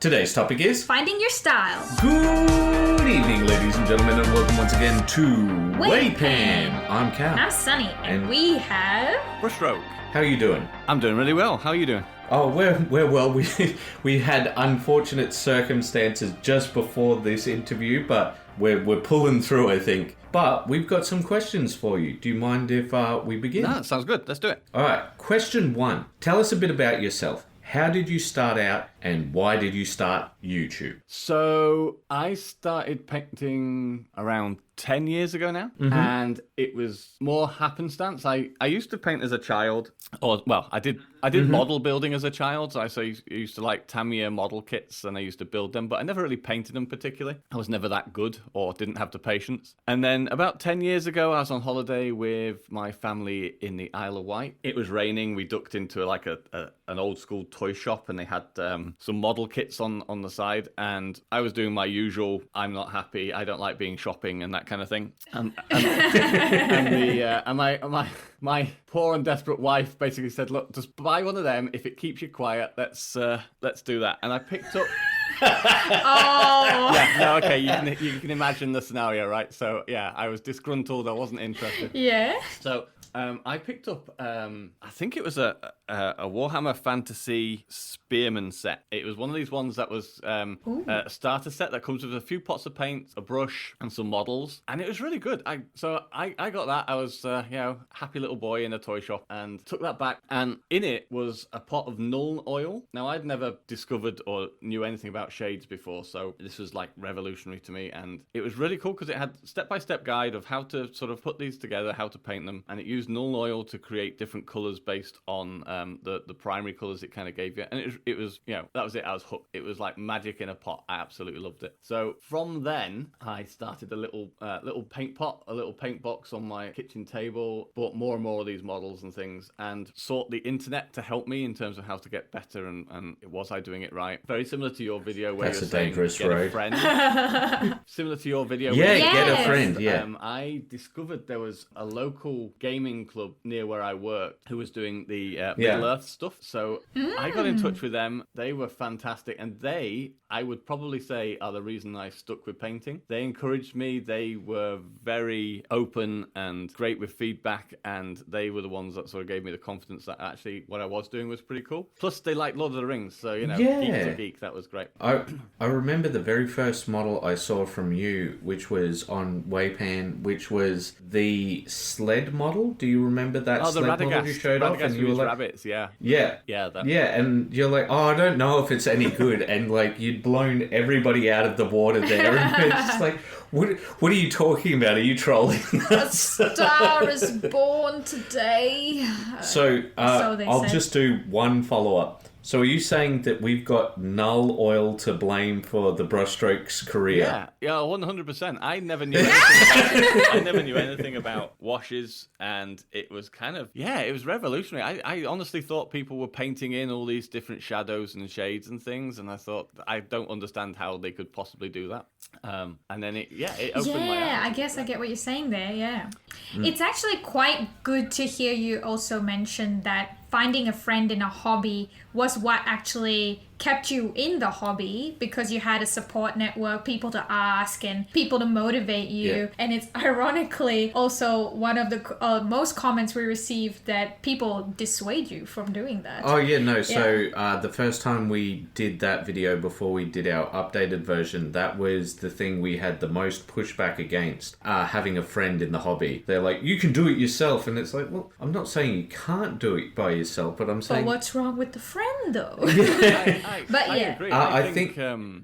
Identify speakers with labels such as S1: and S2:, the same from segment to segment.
S1: Today's topic is...
S2: finding your style.
S1: Good evening, ladies and gentlemen, and welcome once again to WAYPN. I'm Cal.
S2: I'm Sunny, and we have...
S3: Brushstroke.
S1: How are you doing?
S3: I'm doing really well. How are you doing?
S1: Oh, we're well. We had unfortunate circumstances just before this interview, but we're pulling through, I think. But we've got some questions for you. Do you mind if we begin?
S3: No, sounds good. Let's do it.
S1: All right. Question 1. Tell us a bit about yourself. How did you start out, and why did you start YouTube?
S3: So I started painting around 10 years ago now, and it was more happenstance. I used to paint as a child, I did model building as a child. So I used to like Tamiya model kits, and I used to build them, but I never really painted them particularly. I was never that good or didn't have the patience. And then about 10 years ago, I was on holiday with my family in the Isle of Wight. It was raining. We ducked into like an old school toy shop, and they had some model kits on the side, and I was doing my usual I'm not happy, I don't like being shopping and that kind of thing. And my poor and desperate wife basically said, look, just buy one of them. If it keeps you quiet, let's do that. And I picked up...
S2: Oh!
S3: Yeah, no, okay, you can imagine the scenario, right? So, yeah, I was disgruntled, I wasn't interested.
S2: Yeah?
S3: So, I picked up, I think it was a Warhammer Fantasy Spearman set. It was one of these ones that was a starter set that comes with a few pots of paint, a brush, and some models. And it was really good. I got that. I was, happy little boy in a toy shop, and took that back. And in it was a pot of Nuln oil. Now, I'd never discovered or knew anything about shades before, so this was like revolutionary to me. And it was really cool because it had step-by-step guide of how to sort of put these together, how to paint them. And it used Nuln oil to create different colors based on the primary colors it kind of gave you. And it was that was it. I was hooked. It was like magic in a pot. I absolutely loved it. So from then I started a little paint pot, a little paint box on my kitchen table, bought more and more of these models and things, and sought the internet to help me in terms of how to get better, and was I doing it right? Very similar to your video where
S1: That's
S3: you're
S1: a
S3: saying
S1: dangerous
S3: get
S1: road.
S3: a friend. Similar to your video.
S1: Yeah,
S3: where you
S1: get a
S2: Yes.
S1: friend, yeah.
S3: I discovered there was a local gaming club near where I worked who was doing the Middle Earth stuff. So I got in touch with them. They were fantastic, and I would probably say, are the reason I stuck with painting. They encouraged me. They were very open and great with feedback, and they were the ones that sort of gave me the confidence that actually what I was doing was pretty cool. Plus, they like Lord of the Rings, so geek to geek, that was great.
S1: I remember the very first model I saw from you, which was on WAYPN, which was the sled model. Do you remember that sled model you showed off? And you were like,
S3: rabbits, yeah.
S1: Yeah. And you're like, oh, I don't know if it's any good. And like, you'd blown everybody out of the water there. And it's just like, what are you talking about? Are you trolling
S2: A star is born today.
S1: So I'll just do one follow-up. So are you saying that we've got Null oil to blame for the Brushstroke's career?
S3: Yeah, 100%. I never knew anything about washes, and it was kind of, it was revolutionary. I honestly thought people were painting in all these different shadows and shades and things, and I thought, I don't understand how they could possibly do that. And then it opened my eyes.
S2: Yeah, I guess I get what you're saying there, yeah. It's actually quite good to hear you also mention that finding a friend in a hobby was what actually kept you in the hobby, because you had a support network, people to ask and people to motivate you. Yeah. And it's ironically also one of the most comments we received that people dissuade you from doing that.
S1: Oh, yeah, no. So the first time we did that video before we did our updated version, that was the thing we had the most pushback against, having a friend in the hobby. They're like, you can do it yourself. And it's like, well, I'm not saying you can't do it by yourself, but I'm saying...
S2: But what's wrong with the friend, though?
S3: I agree.
S1: I think go.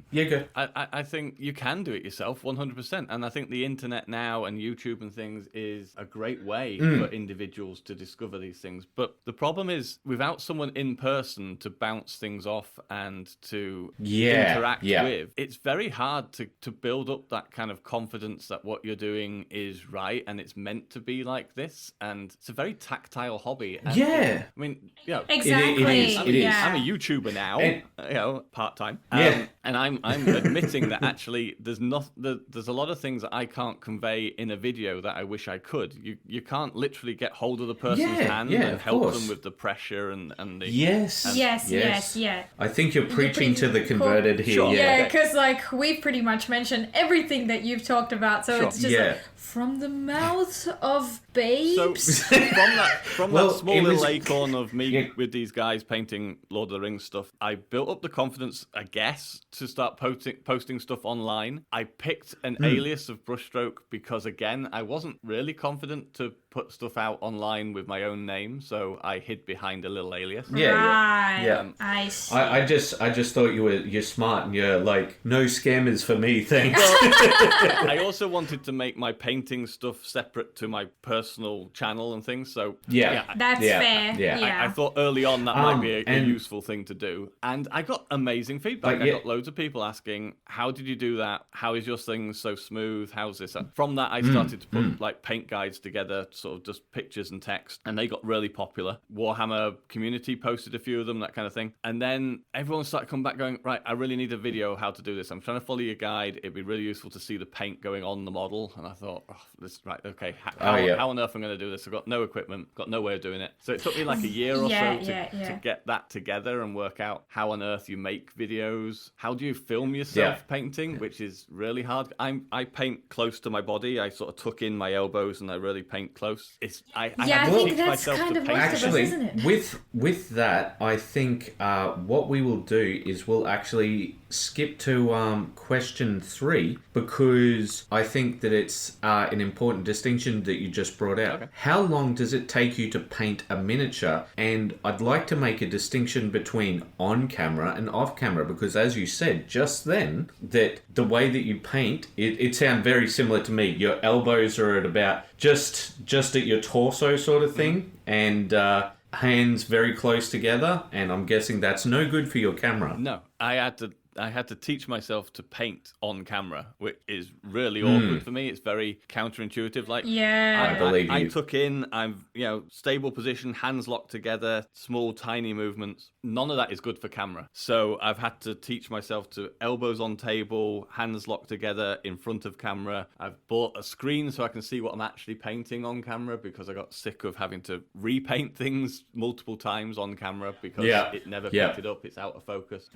S3: I think you can do it yourself 100%, and I think the internet now and YouTube and things is a great way for individuals to discover these things. But the problem is, without someone in person to bounce things off and to interact with, it's very hard to build up that kind of confidence that what you're doing is right and it's meant to be like this. And it's a very tactile hobby. And, I mean,
S2: exactly.
S1: It is.
S3: I'm a YouTuber now, part-time.
S1: And
S3: And I'm admitting that actually there's a lot of things that I can't convey in a video that I wish I could. You can't literally get hold of the person's hand and help them with the pressure and the
S2: Yes.
S1: I think you're preaching to the converted here.
S3: Sure.
S2: Yeah, because like we've pretty much mentioned everything that you've talked about, so it's just like, from the mouths of babes.
S3: So from that small little acorn of me with these guys painting Lord of the Rings stuff, I built up the confidence, I guess, to start posting stuff online. I picked an alias of Brushstroke because, again, I wasn't really confident to put stuff out online with my own name, so I hid behind a little alias.
S2: I see.
S1: I just thought you're smart and you're like, no scammers for me, thanks.
S3: I also wanted to make my painting stuff separate to my personal channel and things, so
S2: that's fair.
S3: I thought early on that might be a useful thing to do, and I got amazing feedback. I got loads of people asking, how did you do that? How is your thing so smooth? How's this? From that, I started to put like paint guides together, sort of just pictures and text, and they got really popular. Warhammer community posted a few of them, that kind of thing, and then everyone started coming back going, right, I really need a video of how to do this. I'm trying to follow your guide. It'd be really useful to see the paint going on the model. And I thought, how on earth am I going to do this? I've got no equipment, got no way of doing it. So it took me like a year or so to get that together and work out how on earth you make videos. How do you film yourself painting, which is really hard. I paint close to my body. I sort of tuck in my elbows and I really paint close. I have to
S2: think
S3: teach
S2: that's
S3: myself
S2: kind
S3: to
S2: of
S3: paint.
S2: most of us, isn't it?
S1: With that, I think what we will do is we'll actually skip to question 3, because I think that it's an important distinction that you just brought out.
S3: Okay.
S1: How long does it take you to paint a miniature? And I'd like to make a distinction between on camera and off camera, because as you said just then, that the way that you paint, it sounds very similar to me. Your elbows are at about just at your torso sort of thing, and hands very close together, and I'm guessing that's no good for your camera.
S3: No, I had to teach myself to paint on camera, which is really awkward for me. It's very counterintuitive. Like,
S1: I believe you.
S3: I took in, stable position, hands locked together, small, tiny movements. None of that is good for camera. So I've had to teach myself to elbows on table, hands locked together in front of camera. I've bought a screen so I can see what I'm actually painting on camera, because I got sick of having to repaint things multiple times on camera because it never painted up. It's out of focus.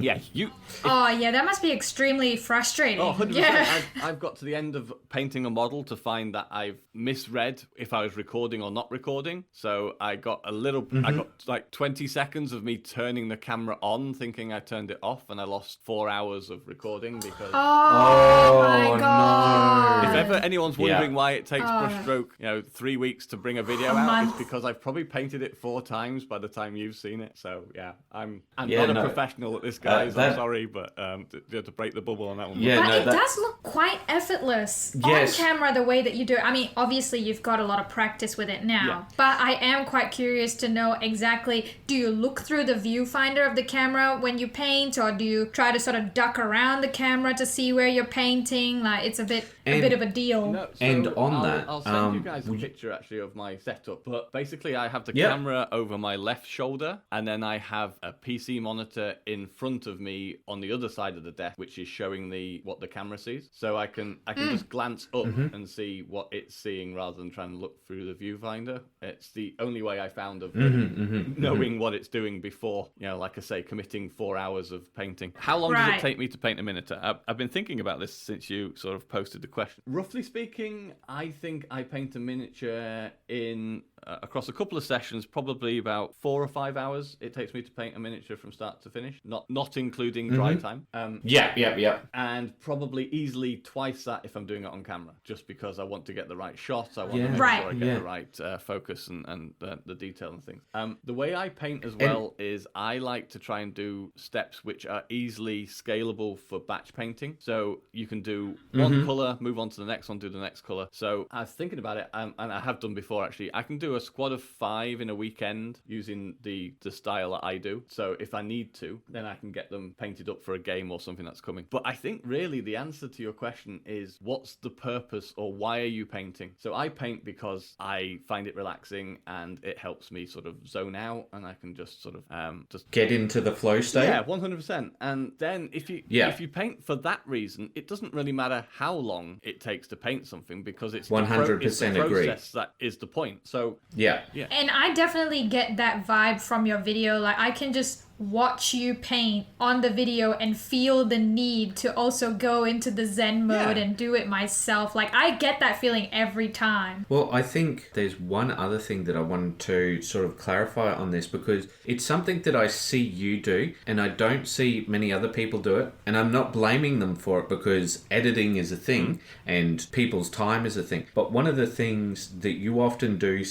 S3: Yeah,
S2: that must be extremely frustrating.
S3: Oh, 100%. I've got to the end of painting a model to find that I've misread if I was recording or not recording. So I got I got like 20 seconds of me turning the camera on, thinking I turned it off, and I lost 4 hours of recording because...
S2: Oh my God.
S3: If ever anyone's wondering why it takes Brushstroke, 3 weeks to bring a video out, it's because I've probably painted it 4 times by the time you've seen it. So I'm not a professional at this, guys. I'm sorry, but you have to break the bubble on that one.
S2: But it does look quite effortless on camera, the way that you do it. I mean, obviously you've got a lot of practice with it now, but I am quite curious to know exactly, do you look through the viewfinder of the camera when you paint, or do you try to sort of duck around the camera to see where you're painting? Like, it's a bit of a deal.
S3: No, so
S1: and
S3: I'll send you guys a picture actually of my setup. But basically I have the camera over my left shoulder, and then I have a PC monitor in front of me on the other side of the desk, which is showing what the camera sees. So I can just glance up and see what it's seeing rather than trying to look through the viewfinder. It's the only way I found of knowing what it's doing before, like I say, committing 4 hours of painting. How long does it take me to paint a miniature? I've been thinking about this since you sort of posted the question. Roughly speaking, I think I paint a miniature in across a couple of sessions, probably about 4 or 5 hours it takes me to paint a miniature from start to finish, not including dry time. And probably easily twice that if I'm doing it on camera, just because I want to get the right shots. I want to make sure I get the right focus and the detail and things. The way I paint as well is I like to try and do steps which are easily scalable for batch painting. So you can do one color, move on to the next one, do the next color. So I was thinking about it, and I have done before actually. I can do do a squad of 5 in a weekend using the style that I do. So if I need to, then I can get them painted up for a game or something that's coming. But I think really the answer to your question is, what's the purpose, or why are you painting? So I paint because I find it relaxing and it helps me sort of zone out, and I can just sort of just
S1: get into the flow state.
S3: Yeah, 100%. And then if you paint for that reason, it doesn't really matter how long it takes to paint something, because it's
S1: 100%
S3: the
S1: agree.
S3: process that is the point. So
S1: yeah.
S2: And I definitely get that vibe from your video. Like, I can just watch you paint on the video and feel the need to also go into the Zen mode and do it myself. Like, I get that feeling every time.
S1: Well, I think there's one other thing that I wanted to sort of clarify on this, because it's something that I see you do and I don't see many other people do it, and I'm not blaming them for it, because editing is a thing and people's time is a thing. But one of the things that you often do,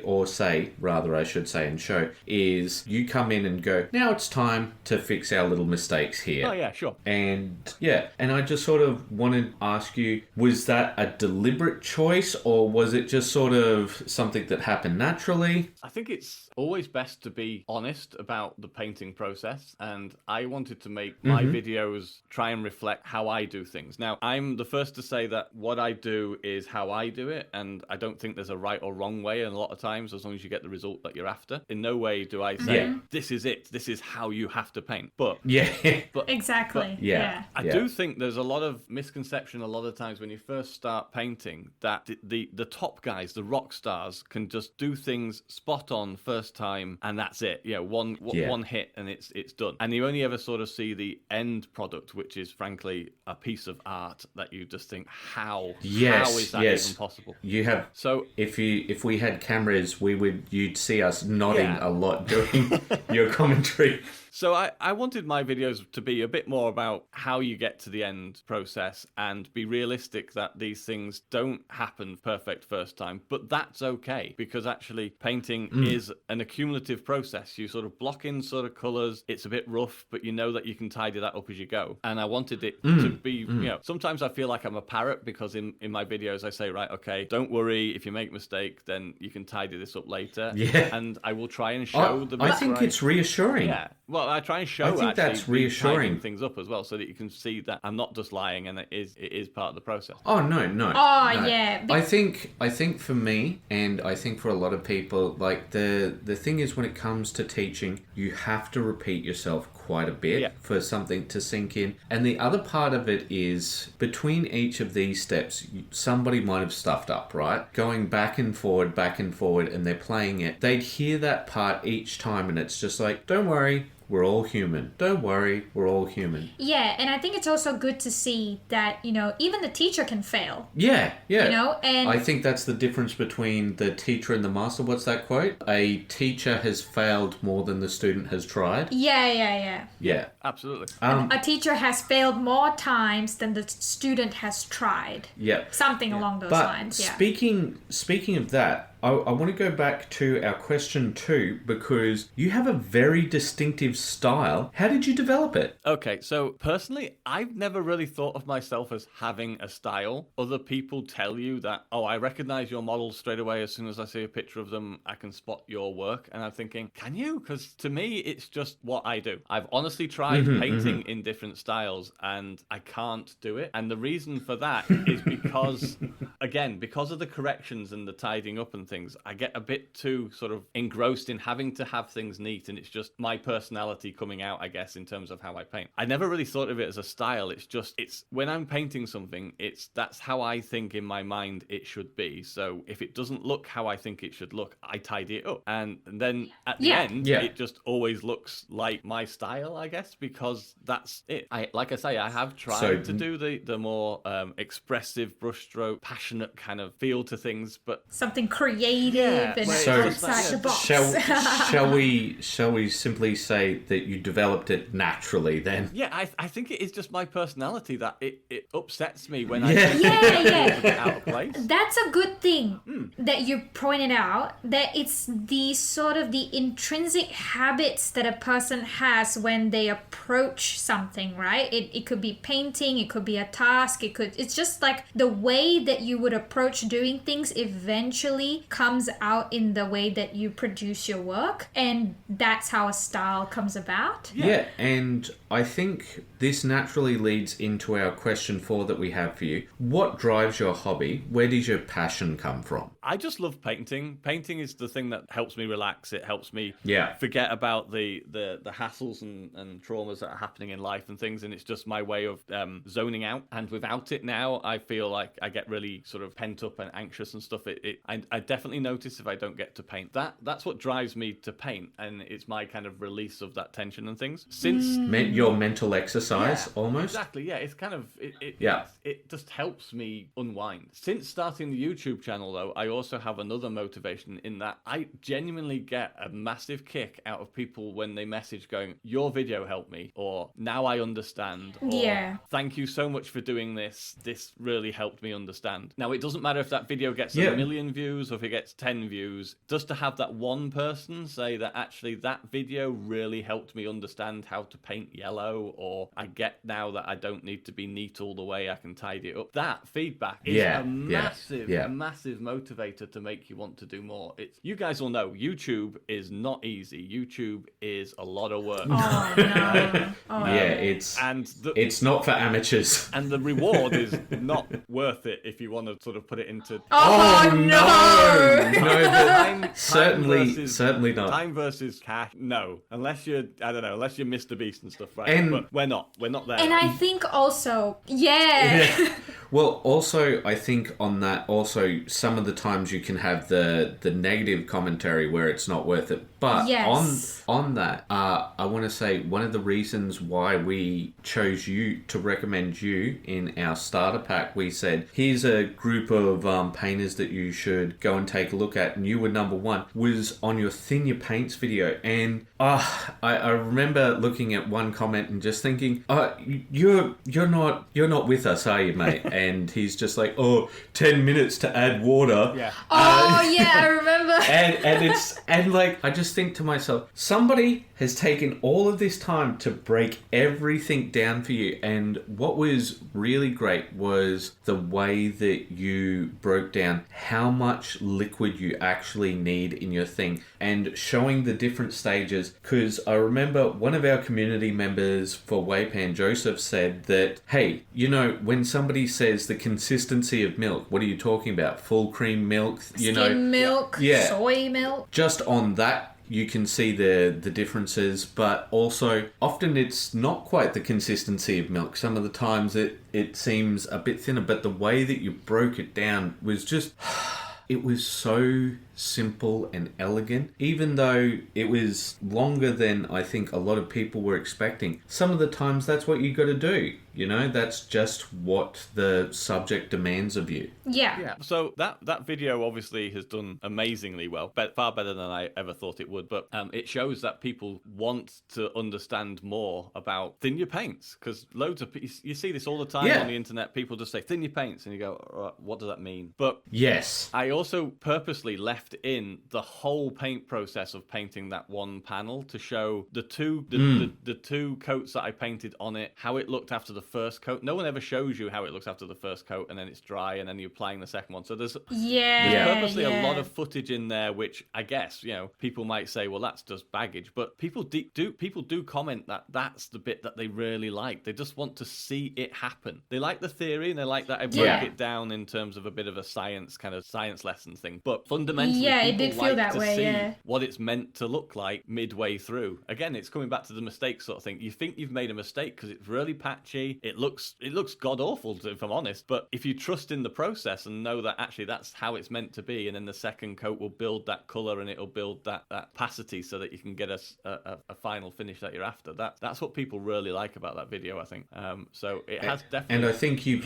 S1: or say, rather I should say, and show, is you come in and go, now it's time to fix our little mistakes here.
S3: Oh yeah, sure.
S1: And I just sort of wanted to ask you, was that a deliberate choice, or was it just sort of something that happened naturally?
S3: I think it's always best to be honest about the painting process, and I wanted to make my videos try and reflect how I do things. Now, I'm the first to say that what I do is how I do it, and I don't think there's a right or wrong way, and a lot of times, as long as you get the result that you're after. In no way do I say, this is it, this is how you have to paint. But
S2: exactly.
S3: I do think there's a lot of misconception a lot of times when you first start painting, that the top guys, the rock stars, can just do things spot on first time and that's it. One hit and it's done. And you only ever sort of see the end product, which is frankly a piece of art that you just think, how is that even possible?
S1: You have. So if we had cameras, you'd see us nodding a lot during your commentary.
S3: So I wanted my videos to be a bit more about how you get to the end process and be realistic that these things don't happen perfect first time, but that's okay, because actually painting is an accumulative process. You sort of block in sort of colours, it's a bit rough, but you know that you can tidy that up as you go. And I wanted it to be, sometimes I feel like I'm a parrot, because in my videos I say, right, okay, don't worry, if you make a mistake, then you can tidy this up later. Yeah. And I will try and show the best.
S1: I think it's reassuring.
S3: Yeah. Well, I try and show. I think that's reassuring. Things up as well, so that you can see that I'm not just lying, and it is part of the process.
S1: Oh no.
S2: Yeah.
S1: I think for me, and I think for a lot of people, like the thing is, when it comes to teaching, you have to repeat yourself quite a bit for something to sink in. And the other part of it is, between each of these steps, somebody might have stuffed up, right? Going back and forward, and they're playing it. They'd hear that part each time, and it's just like, don't worry, we're all human. Don't worry, we're all human.
S2: Yeah, and I think it's also good to see that, even the teacher can fail.
S1: Yeah.
S2: And
S1: I think that's the difference between the teacher and the master. What's that quote? A teacher has failed more than the student has tried.
S2: Yeah,
S3: absolutely.
S2: A teacher has failed more times than the student has tried.
S1: Yeah.
S2: Something along those lines. Yeah.
S1: Speaking of that, I want to go back to our question 2, because you have a very distinctive style. How did you develop it?
S3: Okay, so personally, I've never really thought of myself as having a style. Other people tell you that, I recognize your models straight away. As soon as I see a picture of them, I can spot your work. And I'm thinking, can you? Because to me, it's just what I do. I've honestly tried painting in different styles, and I can't do it. And the reason for that is because, again, because of the corrections and the tidying up and things, I get a bit too sort of engrossed in having to have things neat, and it's just my personality coming out, I guess, in terms of how I paint. I never really thought of it as a style. It's when I'm painting something, that's how I think in my mind it should be. So if it doesn't look how I think it should look, I tidy it up, and then at the end, it just always looks like my style, I guess, because that's it. Like I say, I have tried to do the more expressive brushstroke, passionate kind of feel to things, but
S2: something creative and outside the box.
S1: Shall we simply say that you developed it naturally then?
S3: Yeah, I think it is just my personality that it upsets me when out of place.
S2: That's a good thing that you pointed out, that it's the sort of the intrinsic habits that a person has when they approach something, right? It could be painting, it could be a task, it's just like the way that you would approach doing things eventually comes out in the way that you produce your work, and that's how a style comes about.
S1: Yeah, and I think this naturally leads into our question 4 that we have for you. What drives your hobby? Where does your passion come from?
S3: I just love painting. Painting is the thing that helps me relax. It helps me
S1: Yeah.
S3: forget about the hassles and traumas that are happening in life and things, and it's just my way of zoning out. And without it now, I feel like I get really sort of pent up and anxious and stuff. I definitely notice if I don't get to paint. That's what drives me to paint, and it's my kind of release of that tension and things. Since
S1: Your mental exercise, almost?
S3: Exactly, yeah. It's kind of
S1: Yeah.
S3: It just helps me unwind. Since starting the YouTube channel, though, I also have another motivation in that I genuinely get a massive kick out of people when they message going, "Your video helped me," or "Now I understand," or
S2: Yeah.
S3: "Thank you so much for doing this. This really helped me understand." Now, it doesn't matter if that video gets a million views or if it gets 10 views. Just to have that one person say that actually that video really helped me understand how to paint yellow, or I get now that I don't need to be neat all the way, I can tidy it up. That feedback is a massive motivator to make you want to do more. You guys will know YouTube is not easy. YouTube is a lot of work.
S2: Oh, no. Oh,
S1: it's not for amateurs.
S3: And the reward is not worth it if you want to sort of put it into...
S2: Oh, no!
S1: No, certainly not.
S3: Time versus cash, no. Unless you're Mr. Beast and stuff, right? But we're not there.
S2: And I think also, yeah.
S1: Well, also, I think on that, also, some of the times you can have the negative commentary where it's not worth it. But on that, I want to say one of the reasons why we chose you to recommend you in our starter pack, we said, here's a group of painters that you should go and take a look at. And you were number 1, was on your Thin Your Paints video. And I remember looking at one comment and just thinking, you're not with us, are you, mate? And he's just like, 10 minutes to add water.
S3: Yeah.
S2: I remember.
S1: and like, I just think to myself, somebody has taken all of this time to break everything down for you. And what was really great was the way that you broke down how much liquid you actually need in your thing and showing the different stages. Because I remember one of our community members for WAYPN, Joseph, said that, hey, when somebody says the consistency of milk, what are you talking about? Full cream milk,
S2: Skim milk, soy milk.
S1: Just on that, you can see the differences, but also often it's not quite the consistency of milk. Some of the times it seems a bit thinner, but the way that you broke it down was just... It was so simple and elegant, even though it was longer than I think a lot of people were expecting. Some of the times that's what you got to do. That's just what the subject demands of you.
S2: Yeah.
S3: So that video obviously has done amazingly well, but far better than I ever thought it would. But it shows that people want to understand more about thin your paints, because loads of you see this all the time on the internet. People just say thin your paints, and you go, what does that mean? But
S1: yes,
S3: I also purposely left in the whole paint process of painting that one panel to show the two coats that I painted on it, how it looked after the first coat. No one ever shows you how it looks after the first coat, and then it's dry, and then you're applying the second one. So there's purposely a lot of footage in there, which I guess people might say, well, that's just baggage, but people do comment that that's the bit that they really like. They just want to see it happen. They like the theory, and they like that I broke it down in terms of a bit of a science lesson thing. But fundamentally,
S2: it did feel that way.
S3: See what it's meant to look like midway through. Again, it's coming back to the mistake sort of thing. You think you've made a mistake because it's really patchy. It looks god awful, if I'm honest. But if you trust in the process and know that actually that's how it's meant to be, and then the second coat will build that color and it'll build that opacity so that you can get a final finish that you're after. That's what people really like about that video, I think. So it has definitely.
S1: And I think you've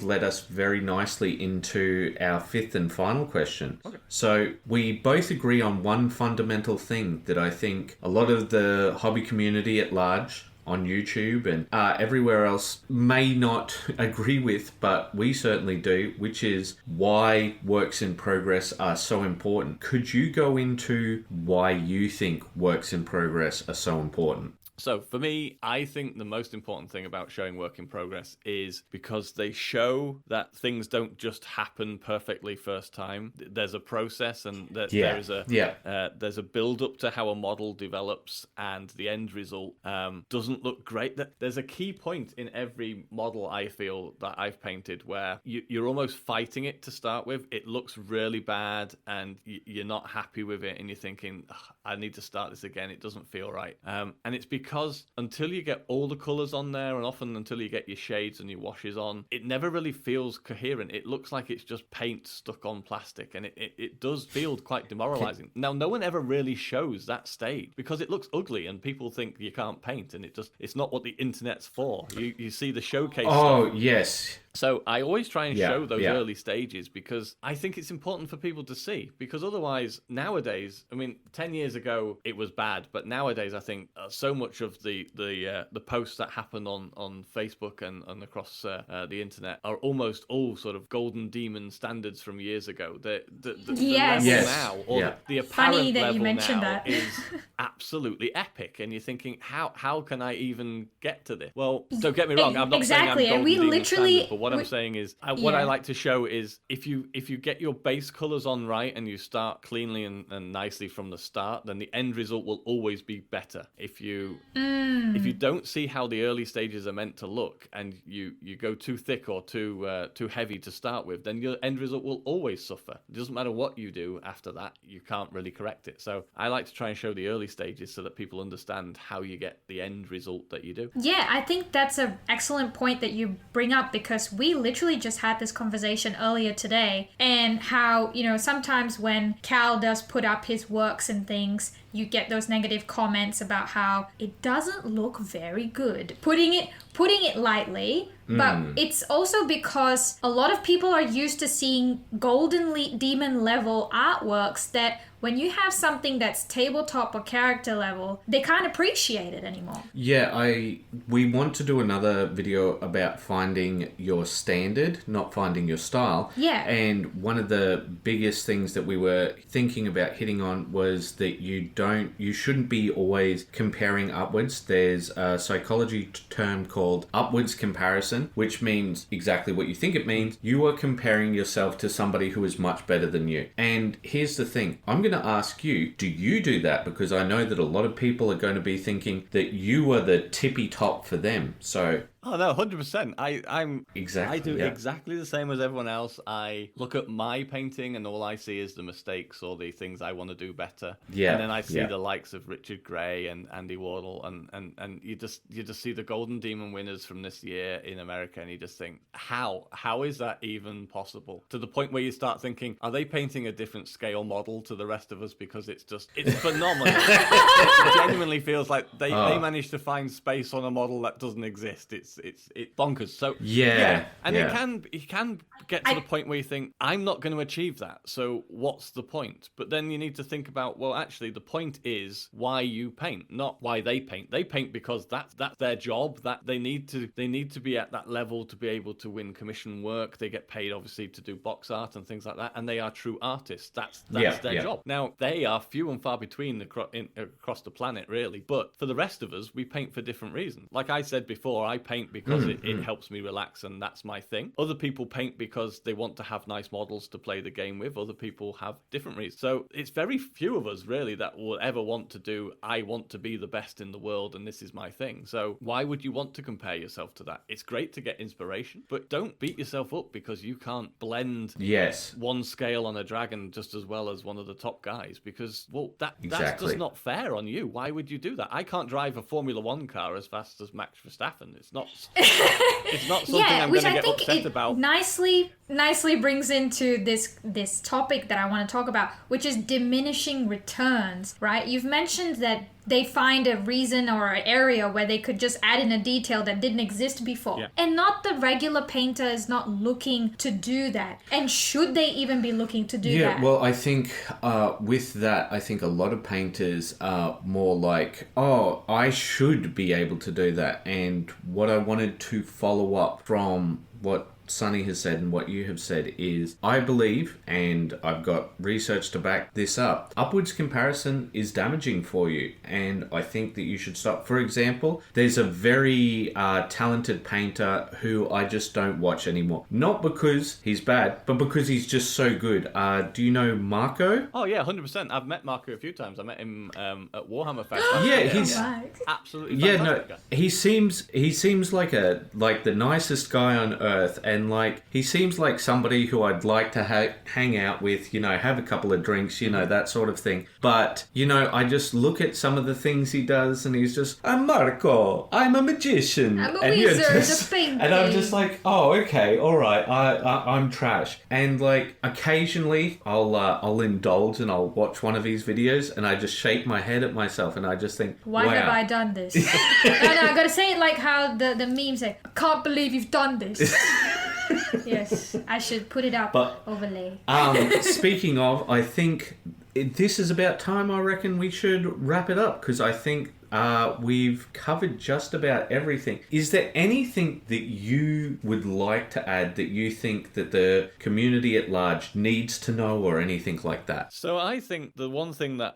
S1: led us very nicely into our 5th and final question. Okay. So we both agree on one fundamental thing that I think a lot of the hobby community at large on YouTube and everywhere else may not agree with, but we certainly do, which is why works in progress are so important. Could you go into why you think works in progress are so important?
S3: So for me, I think the most important thing about showing work in progress is because they show that things don't just happen perfectly first time. There's a process, and there's a build up to how a model develops, and the end result doesn't look great. There's a key point in every model, I feel, that I've painted where you're almost fighting it to start with. It looks really bad and you're not happy with it, and you're thinking, I need to start this again, it doesn't feel right. And it's because until you get all the colors on there, and often until you get your shades and your washes on, it never really feels coherent. It looks like it's just paint stuck on plastic, and it does feel quite demoralizing. Now, no one ever really shows that stage because it looks ugly and people think you can't paint, and it's not what the internet's for. You see the showcase stuff.
S1: Yes.
S3: So I always try and show those early stages because I think it's important for people to see, because otherwise nowadays, I mean, 10 years ago it was bad, but nowadays I think so much of the posts that happen on Facebook and across the internet are almost all sort of golden demon standards from years ago. The level now, or the apparent level now, is absolutely epic, and you're thinking, how can I even get to this? Well, don't get me wrong, I'm not saying I'm golden demon standard, but what I'm saying is, what I like to show is if you get your base colors on right and you start cleanly and nicely from the start, then the end result will always be better. If you don't see how the early stages are meant to look, and you go too thick or too heavy to start with, then your end result will always suffer. It doesn't matter what you do after that, you can't really correct it. So I like to try and show the early stages so that people understand how you get the end result that you do.
S2: Yeah, I think that's an excellent point that you bring up, because we literally just had this conversation earlier today, and how, sometimes when Cal does put up his works and things, you get those negative comments about how it doesn't look very good. Putting it lightly, but it's also because a lot of people are used to seeing golden demon level artworks that when you have something that's tabletop or character level, they can't appreciate it anymore.
S1: Yeah, we want to do another video about finding your standard, not finding your style. Yeah. And one of the biggest things that we were thinking about hitting on was that you shouldn't be always comparing upwards. There's a psychology term called upwards comparison, which means exactly what you think it means. You are comparing yourself to somebody who is much better than you. And here's the thing. I'm going to ask you, do you do that? Because I know that a lot of people are going to be thinking that you are the tippy top for them. So
S3: Oh no, 100%. I'm
S1: exactly.
S3: I do exactly the same as everyone else. I look at my painting and all I see is the mistakes or the things I want to do better. Yeah. And then I see the likes of Richard Gray and Andy Wardle, and you just see the Golden Demon winners from this year in America, and you just think, how is that even possible? To the point where you start thinking, are they painting a different scale model to the rest of us? Because it's phenomenal. It genuinely feels like they managed to find space on a model that doesn't exist. It's bonkers. So and it can get to the point where you think, I'm not going to achieve that, so what's the point? But then you need to think about, well, actually the point is why you paint, not why they paint. They paint because that's their job, that they need to be at that level to be able to win commission work. They get paid obviously to do box art and things like that, and they are true artists. That's their job. Now they are few and far between across the planet, really, but for the rest of us, we paint for different reasons. Like I said before, I paint because it helps me relax, and that's my thing. Other people paint because they want to have nice models to play the game with. Other people have different reasons. So it's very few of us really that will ever want to do, I want to be the best in the world and this is my thing. So why would you want to compare yourself to that? It's great to get inspiration, but don't beat yourself up because you can't blend one scale on a dragon just as well as one of the top guys, because that's just not fair on you. Why would you do that? I can't drive a Formula One car as fast as Max Verstappen. It's not something I'm going to get upset about.
S2: Nicely brings into this topic that I want to talk about, which is diminishing returns, right? You've mentioned that they find a reason or an area where they could just add in a detail that didn't exist before. Yeah. And not the regular painter is not looking to do that. And should they even be looking to do that? Yeah,
S1: well, I think with that, I think a lot of painters are more like, oh, I should be able to do that. And what I wanted to follow up from what Sonny has said and what you have said is, I believe, and I've got research to back this up, upwards comparison is damaging for you, and I think that you should stop. For example, there's a very talented painter who I just don't watch anymore. Not because he's bad, but because he's just so good. Do you know Marco?
S3: Oh yeah, 100%. I've met Marco a few times. I met him at Warhammer Fest.
S1: Yeah, he's
S3: absolutely
S1: Yeah,
S3: fantastic.
S1: no, he seems like the nicest guy on earth, and like he seems like somebody who I'd like to hang out with, you know, have a couple of drinks, you know, that sort of thing. But you know, I just look at some of the things he does, and he's just, I'm Marco, I'm a magician,
S2: I'm a
S1: and
S2: wizard of painting.
S1: and I'm just like, oh, okay, all right, I'm trash. And like occasionally I'll indulge and I'll watch one of his videos, and I just shake my head at myself, and I just think,
S2: why have I done this? No, I gotta say it like how the memes say, I can't believe you've done this. Yes, I should put it up, overlay.
S1: Speaking of, I think this is about time. I reckon we should wrap it up, because I think we've covered just about everything. Is there anything that you would like to add that you think that the community at large needs to know, or anything like that?
S3: So I think the one thing that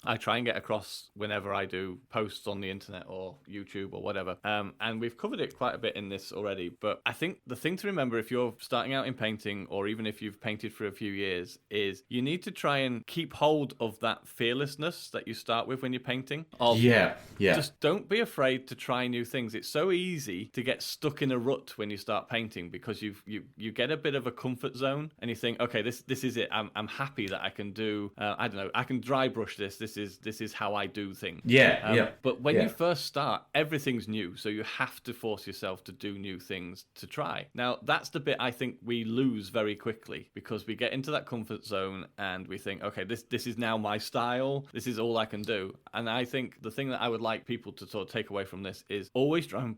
S3: I try and get across whenever I do posts on the internet or YouTube or whatever, and we've covered it quite a bit in this already, but I think the thing to remember if you're starting out in painting, or even if you've painted for a few years, is you need to try and keep hold of that fearlessness that you start with when you're painting. Just don't be afraid to try new things. It's so easy to get stuck in a rut when you start painting, because you get a bit of a comfort zone, and you think, okay, this is it. I'm happy that I can do. I don't know. I can dry brush this. This is how I do things. But when you first start, everything's new, so you have to force yourself to do new things to try. Now that's the bit I think we lose very quickly, because we get into that comfort zone and we think, okay, this is now my style. This is all I can do. And I think the thing that I would like people to sort of take away from this is always try and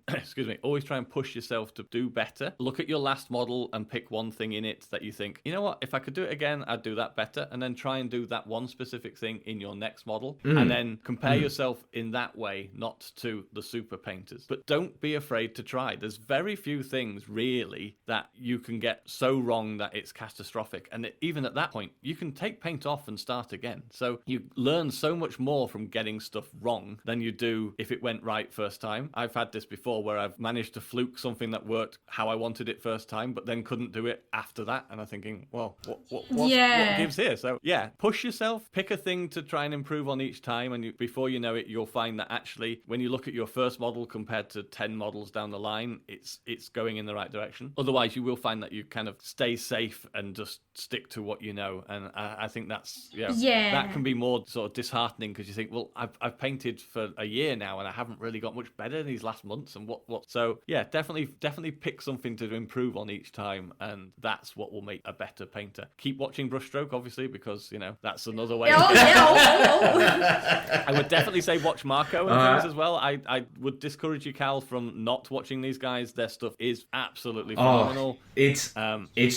S3: always try and push yourself to do better. Look at your last model and pick one thing in it that you think, you know what, if I could do it again, I'd do that better, and then try and do that one specific thing in your next model, and then compare yourself in that way, not to the super painters. But don't be afraid to try. There's very few things really that you can get so wrong that it's catastrophic, and even at that point you can take paint off and start again. So you learn so much more from getting stuff wrong than you do if it went right first time. I've had this before where I've managed to fluke something that worked how I wanted it first time, but then couldn't do it after that, and I'm thinking, well, what gives here? So yeah, push yourself, pick a thing to try and improve on each time, and before you know it, you'll find that actually when you look at your first model compared to 10 models down the line, it's going in the right direction. Otherwise you will find that you kind of stay safe and just stick to what you know, and I think that's that can be more sort of disheartening, because you think, well, I've painted for a year now and I haven't really got much better in these last months, and what so yeah, definitely pick something to improve on each time, and that's what will make a better painter. Keep watching Brushstroke, obviously, because you know that's another way. I would definitely say watch Marco and things as well. I would discourage you, Cal, from not watching these guys. Their stuff is absolutely phenomenal.
S1: It's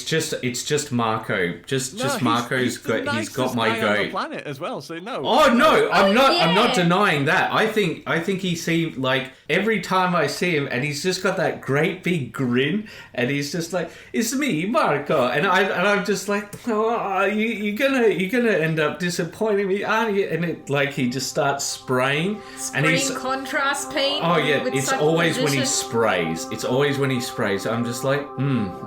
S1: just Marco. Just Marco's he's got my goat.
S3: On the planet as well. So no.
S1: Oh no, I'm not denying that. I think he seemed like every time I see him, and he's just got that great big grin, and he's just like, it's me, Marco, and I'm just like, oh, you're gonna end up disappointing me, aren't you? And it like he just starts spraying and he's
S2: contrast paint.
S1: Oh yeah, it's always when he sprays. It's always when he sprays. I'm just like,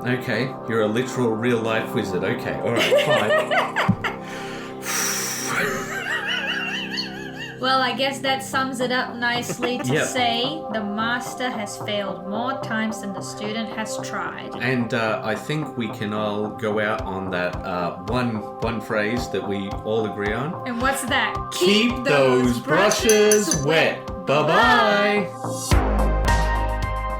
S1: okay, you're a literal real life wizard. Okay, all right, fine.
S2: Well, I guess that sums it up nicely to say the master has failed more times than the student has tried.
S1: And I think we can all go out on that one phrase that we all agree on.
S2: And what's that?
S1: Keep those brushes wet. Bye-bye.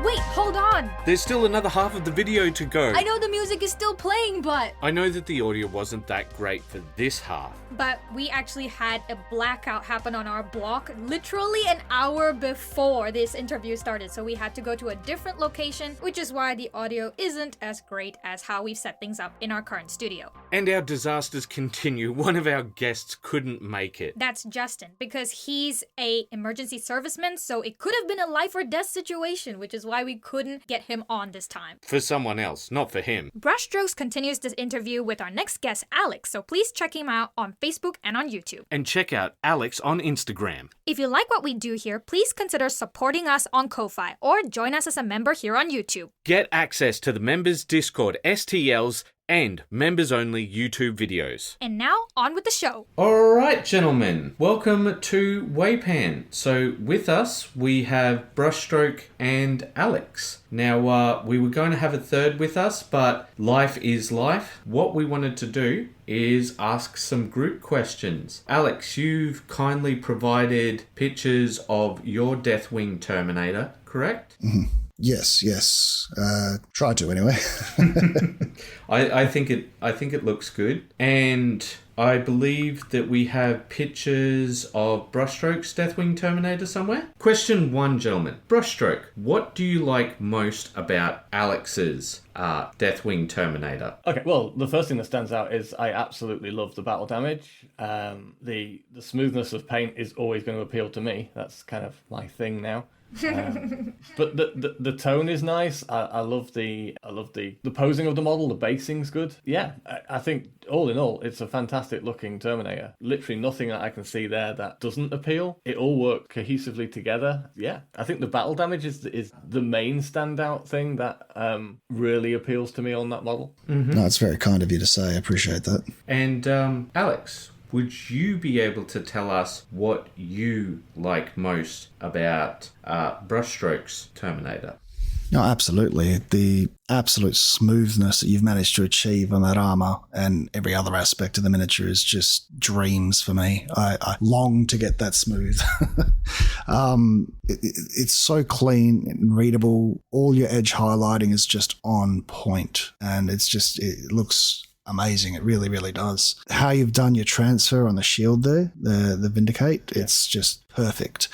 S4: Wait, hold on.
S1: There's still another half of the video to go.
S4: I know the music is still playing, but...
S1: I know that the audio wasn't that great for this half.
S4: But we actually had a blackout happen on our block literally an hour before this interview started, so we had to go to a different location, which is why the audio isn't as great as how we've set things up in our current studio.
S1: And our disasters continue. One of our guests couldn't make it.
S4: That's Justin, because he's a emergency serviceman, so it could have been a life or death situation, which is why we couldn't couldn't get him on this time.
S1: For someone else, not for him.
S4: Brushstrokes continues this interview with our next guest, Alex, so please check him out on Facebook and on YouTube.
S1: And check out Alex on Instagram.
S4: If you like what we do here, please consider supporting us on Ko-Fi or join us as a member here on YouTube.
S1: Get access to the members' Discord, STLs, and members-only YouTube videos.
S4: And now, on with the show.
S1: Alright, gentlemen. Welcome to WAYPN. So, with us, we have Brushstroke and Alex. Now, we were going to have a third with us, but life is life. What we wanted to do is ask some group questions. Alex, you've kindly provided pictures of your Deathwing Terminator, correct?
S5: Mm-hmm. Yes. Try to anyway.
S1: I think it looks good, and I believe that we have pictures of Brushstroke's Deathwing Terminator somewhere. Question 1, gentlemen. Brushstroke, what do you like most about Alex's Deathwing Terminator?
S3: Okay, well, the first thing that stands out is I absolutely love the battle damage. The smoothness of paint is always going to appeal to me. That's kind of my thing now. But the tone is nice. I love the posing of the model. The basing's good. Yeah, I think all in all, it's a fantastic looking Terminator. Literally nothing that I can see there that doesn't appeal. It all works cohesively together. Yeah, I think the battle damage is the main standout thing that really appeals to me on that model.
S5: Mm-hmm. No, it's very kind of you to say. I appreciate that.
S1: And Alex, would you be able to tell us what you like most about Brushstroke's Terminator?
S5: No, absolutely. The absolute smoothness that you've managed to achieve on that armor and every other aspect of the miniature is just dreams for me. I long to get that smooth. It's so clean and readable. All your edge highlighting is just on point, and it looks amazing. It really, really does. How you've done your transfer on the shield there, the Vindicate, it's just perfect.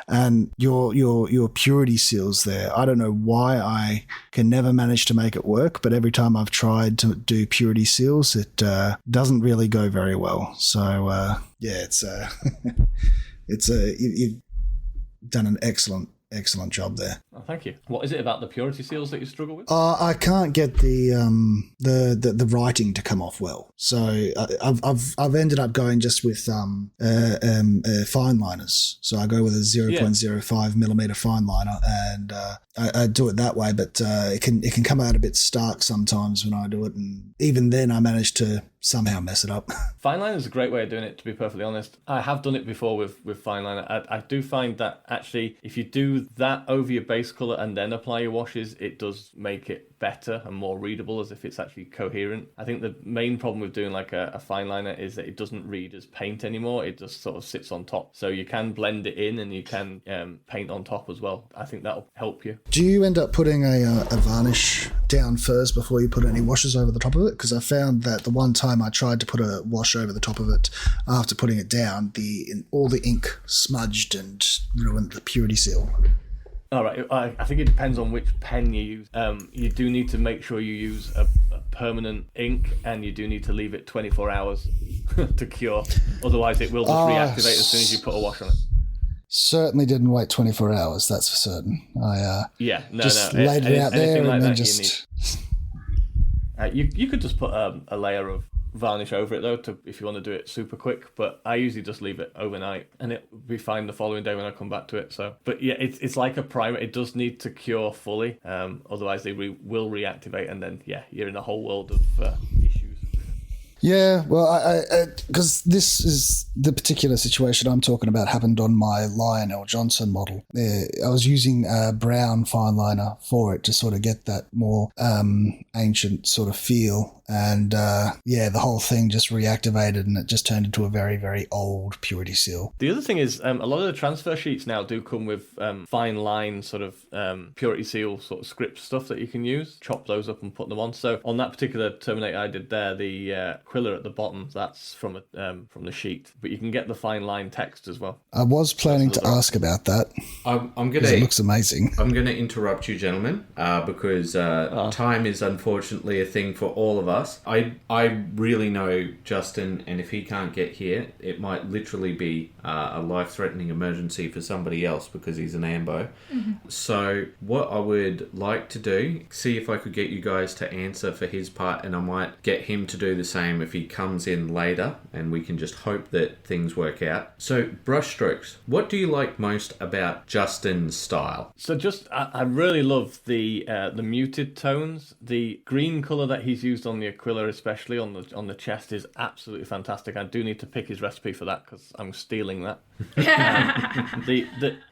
S5: And your purity seals there, I don't know why I can never manage to make it work, but every time I've tried to do purity seals, it doesn't really go very well. So you've done an excellent job there.
S3: Oh, thank you. What is it about the purity seals that you struggle with?
S5: I can't get the writing to come off well. So I've ended up going just with fine liners. So I go with a 0.05 millimeter fine liner, and I do it that way. But it can come out a bit stark sometimes when I do it, and even then I manage to somehow mess it up.
S3: Fine liner is a great way of doing it, to be perfectly honest. I have done it before with fine liner. I do find that actually if you do that over your base colour and then apply your washes, it does make it better and more readable, as if it's actually coherent. I think the main problem with doing like a fine liner is that it doesn't read as paint anymore. It just sort of sits on top. So you can blend it in and you can paint on top as well. I think that'll help you.
S5: Do you end up putting a varnish down first before you put any washes over the top of it? Because I found that the one time I tried to put a wash over the top of it after putting it down, all the ink smudged and ruined the purity seal.
S3: All right, I think it depends on which pen you use. You do need to make sure you use a permanent ink, and you do need to leave it 24 hours to cure. Otherwise, it will just reactivate as soon as you put a wash on it.
S5: Certainly didn't wait 24 hours, that's for certain. I just laid it out there and then just...
S3: You could just put a layer of varnish over it though, if you want to do it super quick, but I usually just leave it overnight and it'll be fine the following day when I come back to it. So, but yeah, it's like a primer. It does need to cure fully, otherwise they will reactivate, and then you're in a whole world of issues.
S5: Yeah, well, because this is the particular situation I'm talking about happened on my Lionel Johnson model. I was using a brown fine liner for it to sort of get that more ancient sort of feel. And the whole thing just reactivated and it just turned into a very, very old purity seal.
S3: The other thing is a lot of the transfer sheets now do come with fine line sort of purity seal sort of script stuff that you can use. Chop those up and put them on. So on that particular Terminator I did there, the quiller at the bottom, that's from the sheet. But you can get the fine line text as well.
S5: I was planning to ask about that. It looks amazing.
S1: I'm going to interrupt you, gentlemen, because time is unfortunately a thing for all of us. us. I really know Justin, and if he can't get here, it might literally be a life-threatening emergency for somebody else because he's an ambo. So what I would like to do, see if I could get you guys to answer for his part, and I might get him to do the same if he comes in later, and we can just hope that things work out. So brushstrokes, what do you like most about Justin's style?
S3: So I really love the muted tones. The green colour that he's used on the Aquila, especially on the chest, is absolutely fantastic. I do need to pick his recipe for that because I'm stealing that.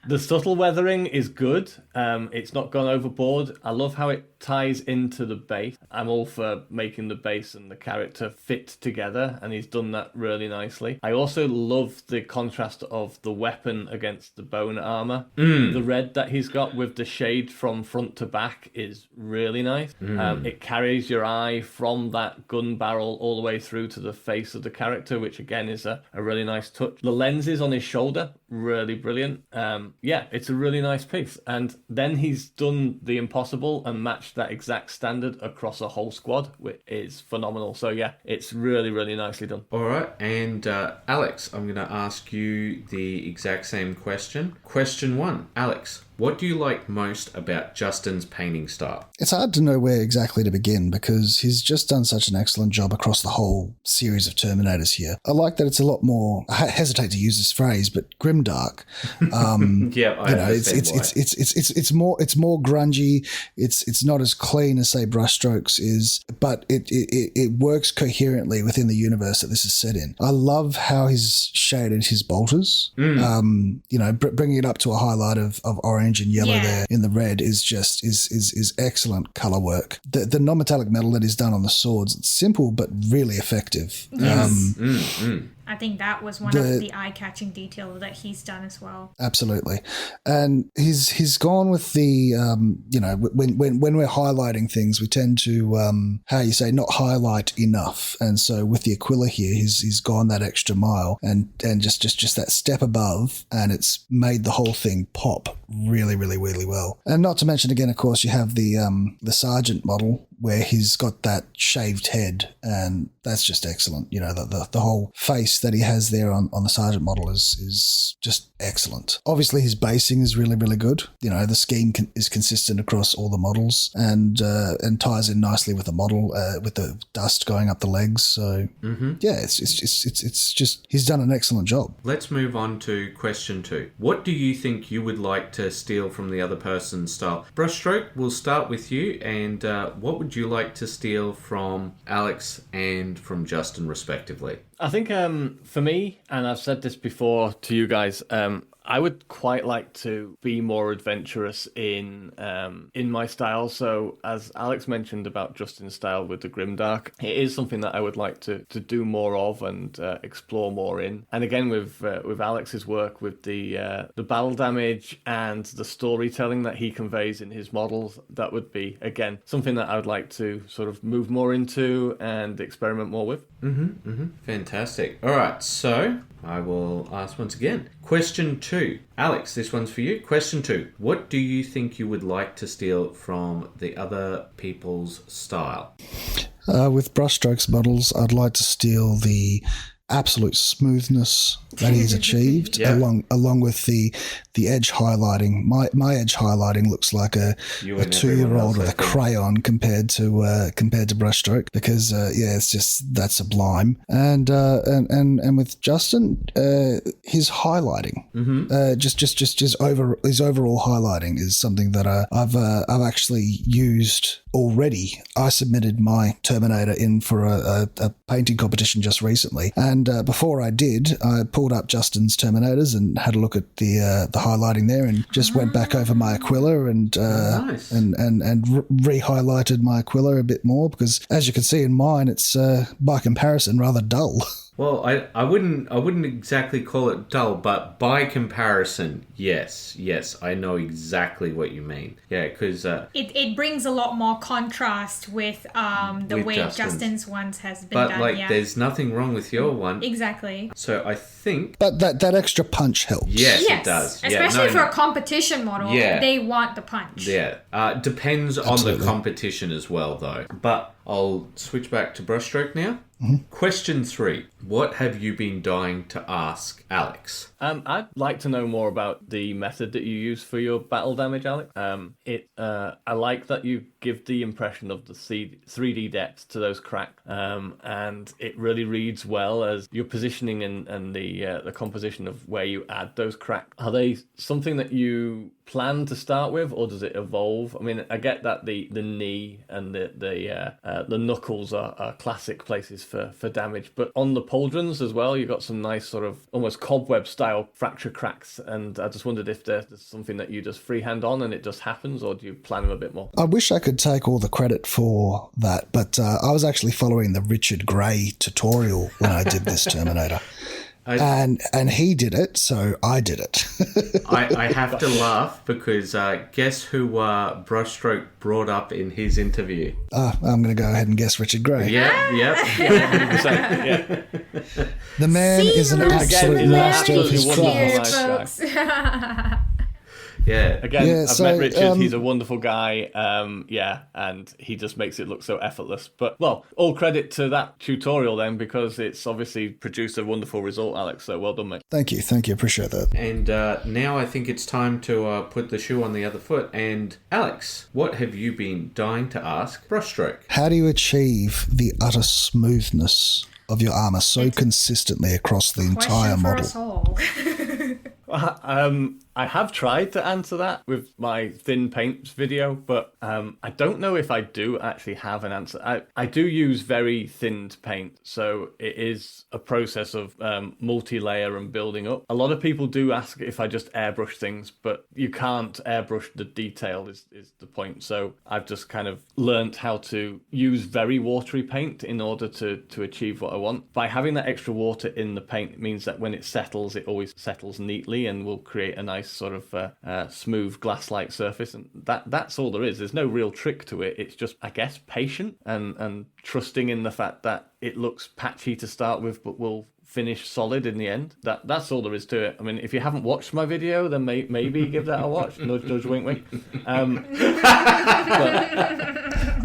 S3: The subtle weathering is good. It's not gone overboard. I love how it ties into the base. I'm all for making the base and the character fit together, and he's done that really nicely. I also love the contrast of the weapon against the bone armor. The red that he's got with the shade from front to back is really nice. It carries your eye from that gun barrel all the way through to the face of the character, which again is a really nice touch. The lenses on his shoulder, really brilliant. Yeah, it's a really nice piece. And then he's done the impossible and matched that exact standard across a whole squad, which is phenomenal. So yeah, it's really, really nicely done.
S1: All right, and Alex, I'm going to ask you the exact same question. Question 1, Alex, what do you like most about Justin's painting style?
S5: It's hard to know where exactly to begin because he's just done such an excellent job across the whole series of Terminators here. I like that it's a lot more, I hesitate to use this phrase, but grimdark.
S1: Yeah, I understand why.
S5: It's more grungy. It's not as clean as say Brushstrokes is, but it works coherently within the universe that this is set in. I love how he's shaded his bolters. Bringing it up to a highlight of orange and yellow there in the red is just is excellent color work. The non-metallic metal that is done on the swords, it's simple but really effective.
S2: I think that was one of the eye-catching details that he's done as well.
S5: Absolutely. And he's gone with the, when we're highlighting things, we tend to, not highlight enough. And so with the Aquila here, he's gone that extra mile and just that step above, and it's made the whole thing pop really, really, really well. And not to mention, again, of course, you have the Sergeant model where he's got that shaved head, and that's just excellent. The whole face that he has there on the Sergeant model is just excellent. Obviously, his basing is really, really good. The scheme is consistent across all the models and ties in nicely with the model, with the dust going up the legs. So, yeah, it's just, he's done an excellent job.
S1: Let's move on to question 2. What do you think you would like to steal from the other person's style? Brushstroke, we'll start with you, and what would you like to steal from Alex and from Justin, respectively?
S3: I think for me, and I've said this before to you guys, I would quite like to be more adventurous in my style. So as Alex mentioned about Justin's style with the grimdark, it is something that I would like to do more of and explore more in. And again, with Alex's work with the battle damage and the storytelling that he conveys in his models, that would be, again, something that I would like to sort of move more into and experiment more with.
S1: Fantastic. All right, so I will ask once again. Question 2. Alex, this one's for you. Question 2. What do you think you would like to steal from the other people's style?
S5: With Brushstrokes models, I'd like to steal the absolute smoothness that he's achieved, along with the edge highlighting. My edge highlighting looks like a 2-year-old with a crayon compared to Brushstroke, because it's just that sublime. And with Justin, his highlighting, just his overall highlighting is something that I've actually used already. I submitted my Terminator in for a painting competition just recently, and before I did, I pulled up Justin's Terminators and had a look at the highlighting there, and just went back over my Aquila and re-highlighted my Aquila a bit more, because as you can see in mine, it's by comparison rather dull.
S1: Well, I wouldn't exactly call it dull, but by comparison, Yes, I know exactly what you mean. Yeah, because
S2: It brings a lot more contrast with the
S1: With
S2: way
S1: Justin's.
S2: Justin's ones has been
S1: but
S2: done.
S1: like,
S2: Yeah,
S1: there's nothing wrong with your one.
S2: exactly.
S1: So I think
S5: But that extra punch helps.
S1: yes,
S2: Yes,
S1: it does.
S2: especially
S1: yeah,
S2: for a competition model.
S1: Yeah.
S2: They want the punch.
S1: Yeah, depends on the
S5: Absolutely.
S1: competition as well, though. But I'll switch back to brushstroke now. Question 3. What have you been dying to ask Alex?
S3: I'd like to know more about the method that you use for your battle damage, Alex. I like that you give the impression of the 3D depth to those cracks, and it really reads well as your positioning and the composition of where you add those cracks. Are they something that you plan to start with, or does it evolve? I mean, I get that the knee and the knuckles are classic places for damage, but on the pauldrons as well, you've got some nice sort of almost cobweb style fracture cracks, and I just wondered if there's something that you just freehand on and it just happens, or do you plan them a bit more?
S5: I wish I could take all the credit for that, but I was actually following the Richard Gray tutorial when I did this Terminator. And he did it, so I did it.
S1: I have to laugh because guess who Brushstroke brought up in his interview?
S5: I'm going to go ahead and guess Richard Gray.
S1: Yeah, yep.
S3: 100%, yeah.
S5: The man is an absolute master of his
S3: wonderful
S5: craft.
S3: nice guy.
S1: Yeah.
S3: Again,
S5: Yeah,
S3: I've
S5: so,
S3: met Richard. He's a wonderful guy. And he just makes it look so effortless. But, well, all credit to that tutorial then, because it's obviously produced a wonderful result, Alex. So well done, mate.
S5: Thank you. Appreciate that.
S1: And now I think it's time to put the shoe on the other foot. And Alex, what have you been dying to ask Brushstroke?
S5: How do you achieve the utter smoothness of your armor so consistently across the entire
S2: Question for
S5: model?
S2: us all.
S3: I have tried to answer that with my thin paints video, but I don't know if I do actually have an answer. I do use very thinned paint, so it is a process of multi-layer and building up. A lot of people do ask if I just airbrush things, but you can't airbrush the detail is the point. So I've just kind of learnt how to use very watery paint in order to achieve what I want. By having that extra water in the paint, it means that when it settles, it always settles neatly and will create a nice sort of smooth glass-like surface, and that's all there is. There's no real trick to it. It's just, I guess, patient and trusting in the fact that it looks patchy to start with, but will finish solid in the end. That's all there is to it. I mean, if you haven't watched my video, then maybe give that a watch. Nudge, nudge, wink, wink.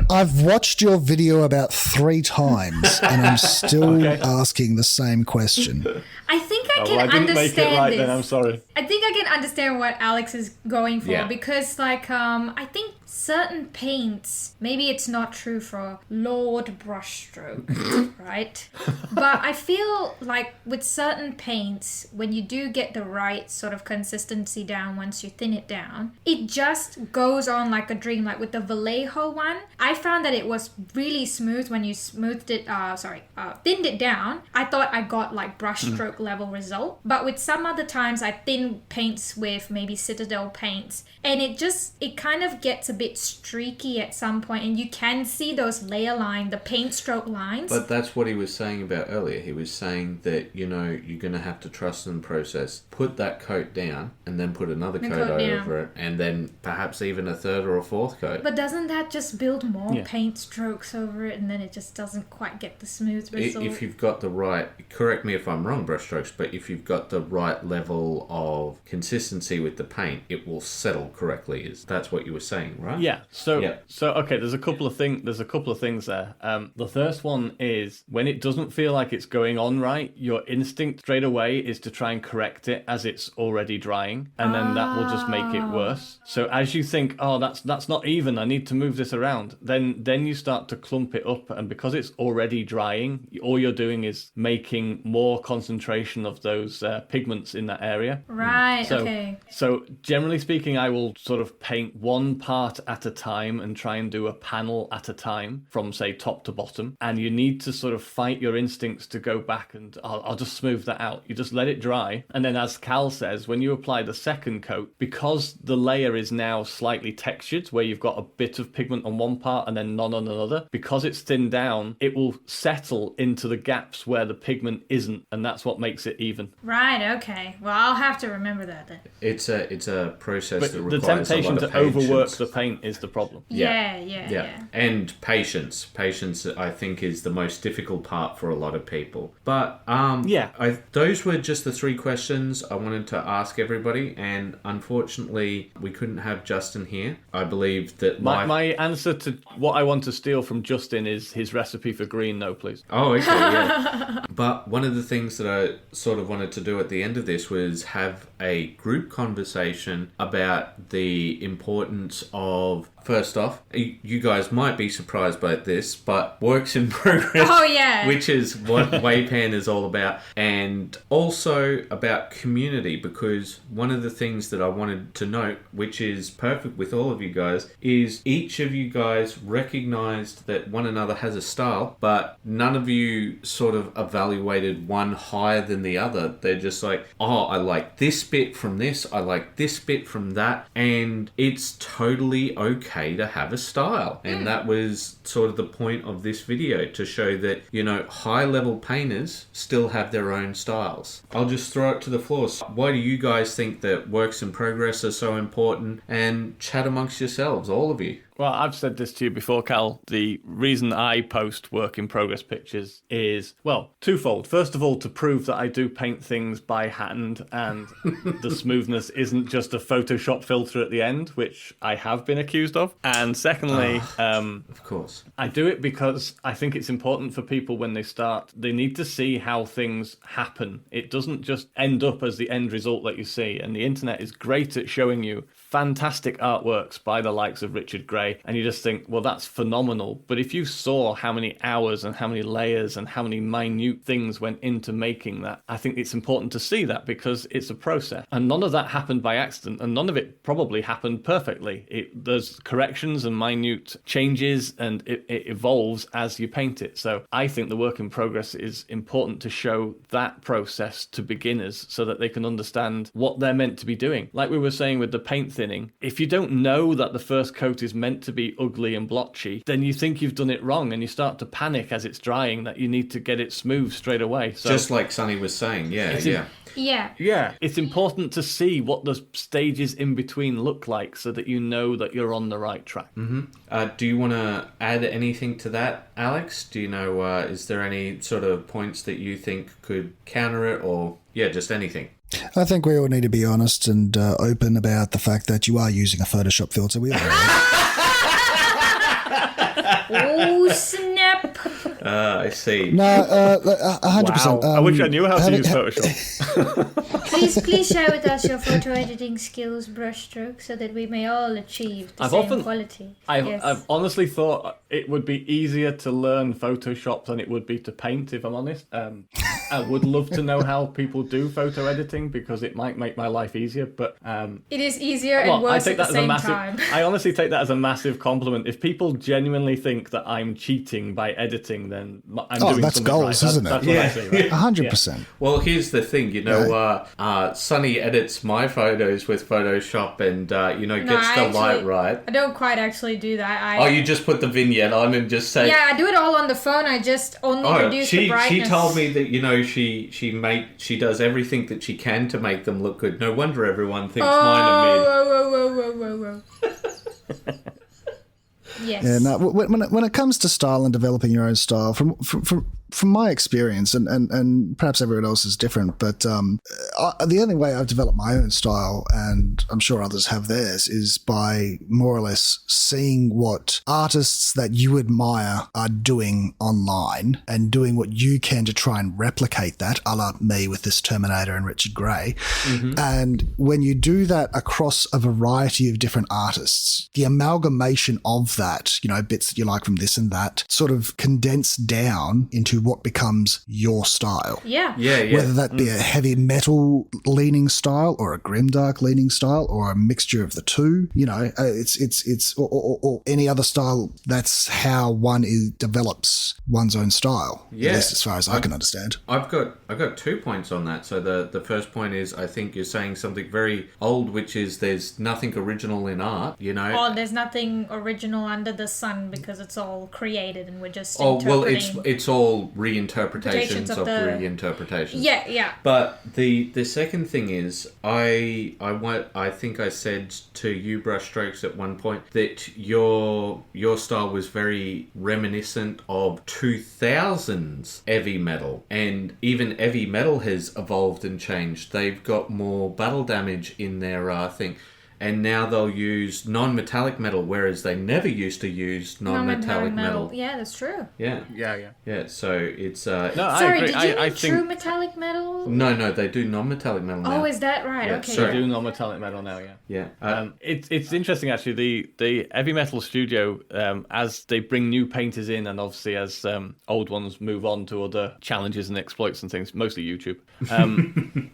S5: I've watched your video about 3 times and I'm still asking the same question.
S2: I think I
S3: Well,
S2: can
S3: I didn't
S2: understand
S3: make it right
S2: this.
S3: then, I'm sorry.
S2: I think I can understand what Alex is going for,
S1: Yeah.
S2: because I think certain paints, maybe it's not true for Lord Brushstroke, right? But I feel like with certain paints, when you do get the right sort of consistency down once you thin it down, it just goes on like a dream. Like with the Vallejo one, I found that it was really smooth when you thinned it down. I thought I got like brushstroke level result. But with some other times, I thin paints with maybe Citadel paints, and it kind of gets a bit streaky at some point, and you can see those layer line, the paint stroke lines.
S1: But that's what he was saying about earlier. He was saying that, you're going to have to trust in the process. Put that coat down and then put another coat over it, and then perhaps even a third or a fourth coat.
S2: But doesn't that just build more paint strokes over it, and then it just doesn't quite get the smooth result?
S1: If you've got the right, correct me if I'm wrong, Brushstrokes, but if you've got the right level of consistency with the paint, it will settle correctly. That's what you were saying, right?
S3: Yeah. So okay, there's a couple of things there. The first one is when it doesn't feel like it's going on right, your instinct straight away is to try and correct it as it's already drying, and then that will just make it worse. So as you think, oh, that's not even, I need to move this around, then you start to clump it up, and because it's already drying, all you're doing is making more concentration of those pigments in that area.
S2: Right,
S3: So,
S2: okay.
S3: So generally speaking, I will sort of paint one part at a time and try and do a panel at a time from, say, top to bottom. And you need to sort of fight your instincts to go back and I'll just smooth that out. You just let it dry. And then, as Cal says, when you apply the second coat, because the layer is now slightly textured, where you've got a bit of pigment on one part and then none on another, because it's thinned down, it will settle into the gaps where the pigment isn't. And that's what makes it even.
S2: Right, okay. Well, I'll have to remember that then.
S1: It's a process
S3: But
S1: that
S3: the
S1: requires
S3: temptation
S1: a lot
S3: to
S1: of patience.
S3: overwork the paint is the problem.
S2: Yeah.
S1: And patience. Patience, I think, is the most difficult part for a lot of people. But those were just the 3 questions I wanted to ask everybody, and unfortunately, we couldn't have Justin here. I believe that
S3: My answer to what I want to steal from Justin is his recipe for green, though, please.
S1: Oh, okay, yeah. But one of the things that I sort of wanted to do at the end of this was have a group conversation about the importance of, first off, you guys might be surprised by this, but works in progress.
S2: Oh, yeah.
S1: Which is what WAYPN is all about. And also about community, because one of the things that I wanted to note, which is perfect with all of you guys, is each of you guys recognized that one another has a style, but none of you sort of evaluated one higher than the other. They're just like, oh, I like this bit from this, I like this bit from that, and it's totally okay to have a style. And that was sort of the point of this video, to show that, you know, high level painters still have their own styles. I'll just throw it to the floor. So why do you guys think that works in progress are so important? And chat amongst yourselves, all of you.
S3: Well, I've said this to you before, Cal. The reason I post work in progress pictures is, well, twofold. First of all, to prove that I do paint things by hand and the smoothness isn't just a Photoshop filter at the end, which I have been accused of. And secondly,
S1: of course,
S3: I do it because I think it's important for people when they start. They need to see how things happen. It doesn't just end up as the end result that you see. And the internet is great at showing you fantastic artworks by the likes of Richard Gray, and you just think, well, that's phenomenal. But if you saw how many hours and how many layers and how many minute things went into making that, I think it's important to see that, because it's a process. And none of that happened by accident, and none of it probably happened perfectly. There's corrections and minute changes, and it evolves as you paint it. So I think the work in progress is important to show that process to beginners so that they can understand what they're meant to be doing. Like we were saying with the paint thinning, if you don't know that the first coat is meant to be ugly and blotchy, then you think you've done it wrong, and you start to panic as it's drying that you need to get it smooth straight away. So
S1: just like Sonny was saying,
S2: Yeah.
S3: It's important to see what the stages in between look like so that you know that you're on the right track.
S1: Do you want to add anything to that, Alex? Do you know, is there any sort of points that you think could counter it, or just anything?
S5: I think we all need to be honest and open about the fact that you are using a Photoshop filter. We all are.
S2: Oh, snap.
S1: I see.
S5: No, 100%.
S3: Wow. I wish I knew how to use Photoshop.
S2: Please share with us your photo editing skills, Brushstroke, so that we may all achieve the same quality.
S3: I've honestly thought it would be easier to learn Photoshop than it would be to paint, if I'm honest. I would love to know how people do photo editing, because it might make my life easier, but
S2: it is easier and worse at the same time.
S3: I honestly take that as a massive compliment. If people genuinely think that I'm cheating by editing, then I'm doing
S5: that's
S3: something
S5: goals,
S3: right.
S5: isn't it?
S3: That's what I say, right?
S5: 100%.
S1: Well, here's the thing, Sonny edits my photos with Photoshop and, gets the light right.
S2: I don't quite actually do that.
S1: You just put the vignette on and just say...
S2: Yeah, I do it all on the phone. I just only reduce the brightness. She told me that, she does everything that she can to make them look good. No wonder everyone thinks mine are mid. Whoa. Yes.
S5: Yeah. Now, when it comes to style and developing your own style, from my experience, and perhaps everyone else is different, but the only way I've developed my own style, and I'm sure others have theirs, is by more or less seeing what artists that you admire are doing online and doing what you can to try and replicate that, a la me with this Terminator and Richard Gray. Mm-hmm. And when you do that across a variety of different artists, the amalgamation of that, bits that you like from this and that, sort of condensed down into into what becomes your style.
S2: Yeah.
S1: Yeah.
S5: Whether that be a heavy metal leaning style or a grimdark leaning style or a mixture of the two, or any other style. That's how one develops one's own style.
S1: Yeah.
S5: At least as far as I can understand.
S1: I've got 2 points on that. So the first point is, I think you're saying something very old, which is there's nothing original in art,
S2: Oh, there's nothing original under the sun because it's all created and we're just
S1: it's all reinterpretations of reinterpretations.
S2: Yeah.
S1: But the second thing is, I think I said to you, Brushstrokes, at one point that your style was very reminiscent of 2000s heavy metal, and even heavy metal has evolved and changed. They've got more battle damage in their thing. And now they'll use non-metallic metal, whereas they never used to use non-metallic metal.
S2: Yeah, that's true.
S1: Yeah. So it's
S3: No,
S2: Sorry,
S3: I agree.
S2: did you mean
S3: think
S2: true metallic metal?
S1: no, they do non-metallic metal now.
S2: Oh, is that right?
S1: Yeah,
S2: Okay.
S1: sorry.
S3: they do non-metallic metal now, yeah.
S1: Yeah.
S3: It's interesting actually. The heavy metal studio, as they bring new painters in, and obviously as old ones move on to other challenges and exploits and things, mostly YouTube,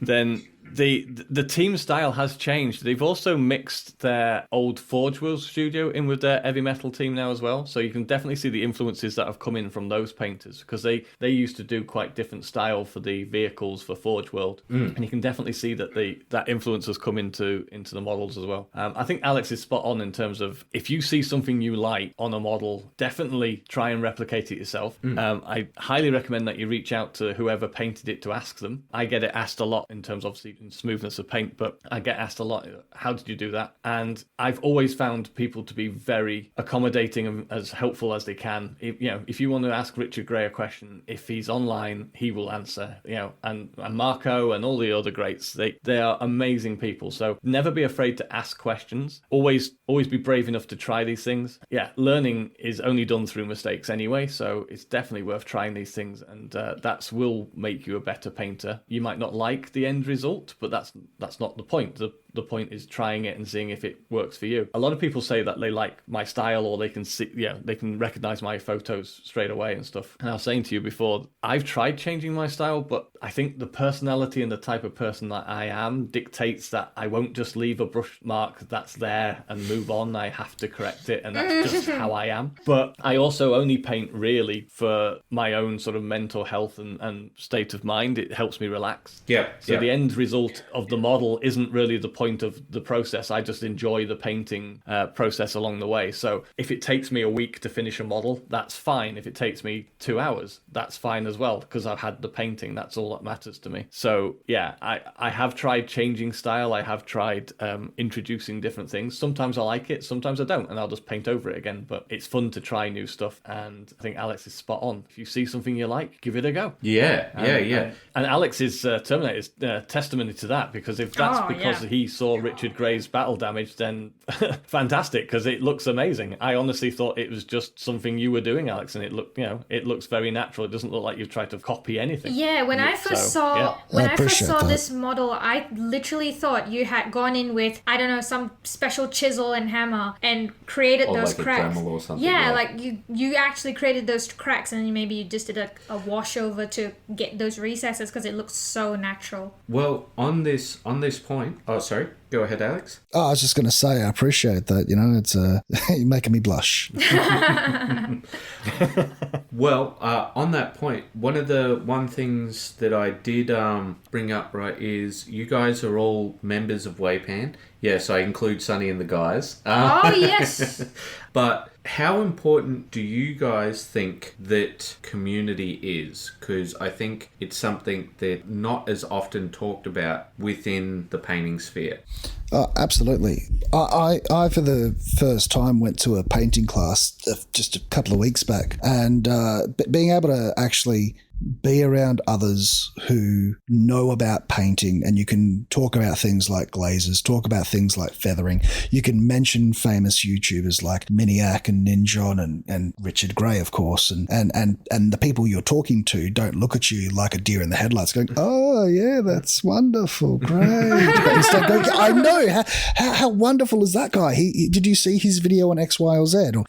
S3: then the team style has changed. They've also mixed their old Forge World studio in with their heavy metal team now as well. So you can definitely see the influences that have come in from those painters, because they used to do quite different style for the vehicles for Forge World, and you can definitely see that that influence has come into the models as well. I think Alex is spot on in terms of, if you see something you like on a model, definitely try and replicate it yourself. I highly recommend that you reach out to whoever painted it to ask them. I get it asked a lot in terms of smoothness of paint, but I get asked a lot, how did you do that? And I've always found people to be very accommodating and as helpful as they can. If you want to ask Richard Gray a question, if he's online, he will answer. And Marco and all the other greats, they are amazing people. So never be afraid to ask questions. Always be brave enough to try these things. Learning is only done through mistakes anyway, so it's definitely worth trying these things, and that will make you a better painter. You might not like the end result, but that's not the point. The point is trying it and seeing if it works for you. A lot of people say that they like my style, or they can see, they can recognize my photos straight away and stuff. And I was saying to you before, I've tried changing my style, but I think the personality and the type of person that I am dictates that I won't just leave a brush mark that's there and move on. I have to correct it, and that's just how I am. But I also only paint really for my own sort of mental health and state of mind. It helps me relax. So the end result of the model isn't really the point of the process. I just enjoy the painting process along the way. So if it takes me a week to finish a model, that's fine. If it takes me 2 hours, that's fine as well, because I've had the painting. That's all that matters to me. So I have tried changing style. I have tried introducing different things. Sometimes I like it, sometimes I don't, and I'll just paint over it again. But it's fun to try new stuff, and I think Alex is spot on. If you see something you like, give it a go. And Alex's Terminator is testimony to that, because if that's because he saw Richard Gray's battle damage, then fantastic, because it looks amazing. I honestly thought it was just something you were doing, Alex, and it looks very natural. It doesn't look like you've tried to copy anything.
S2: When I first saw this model, I literally thought you had gone in with, I don't know, some special chisel and hammer and created those
S1: like
S2: cracks.
S1: A Dremel or something.
S2: Like you actually created those cracks, and maybe you just did a wash over to get those recesses, because it looks so natural.
S1: Well, on this point, sorry, go ahead, Alex.
S5: I was just going to say, I appreciate that. It's you're making me blush.
S1: Well, on that point, one things that I did bring up, right, is you guys are all members of WAYPN. Yes, I include Sonny and the guys.
S2: Oh, yes.
S1: But how important do you guys think that community is? Because I think it's something that not as often talked about within the painting sphere.
S5: Absolutely. I for the first time went to a painting class just a couple of weeks back, and being able to actually be around others who know about painting, and you can talk about things like glazes, talk about things like feathering. You can mention famous YouTubers like Miniac and Ninjon and Richard Gray, of course, and the people you're talking to don't look at you like a deer in the headlights going, oh yeah, that's wonderful, great. But instead going, I know, how wonderful is that guy? Did you see his video on X, Y, or Z? Or,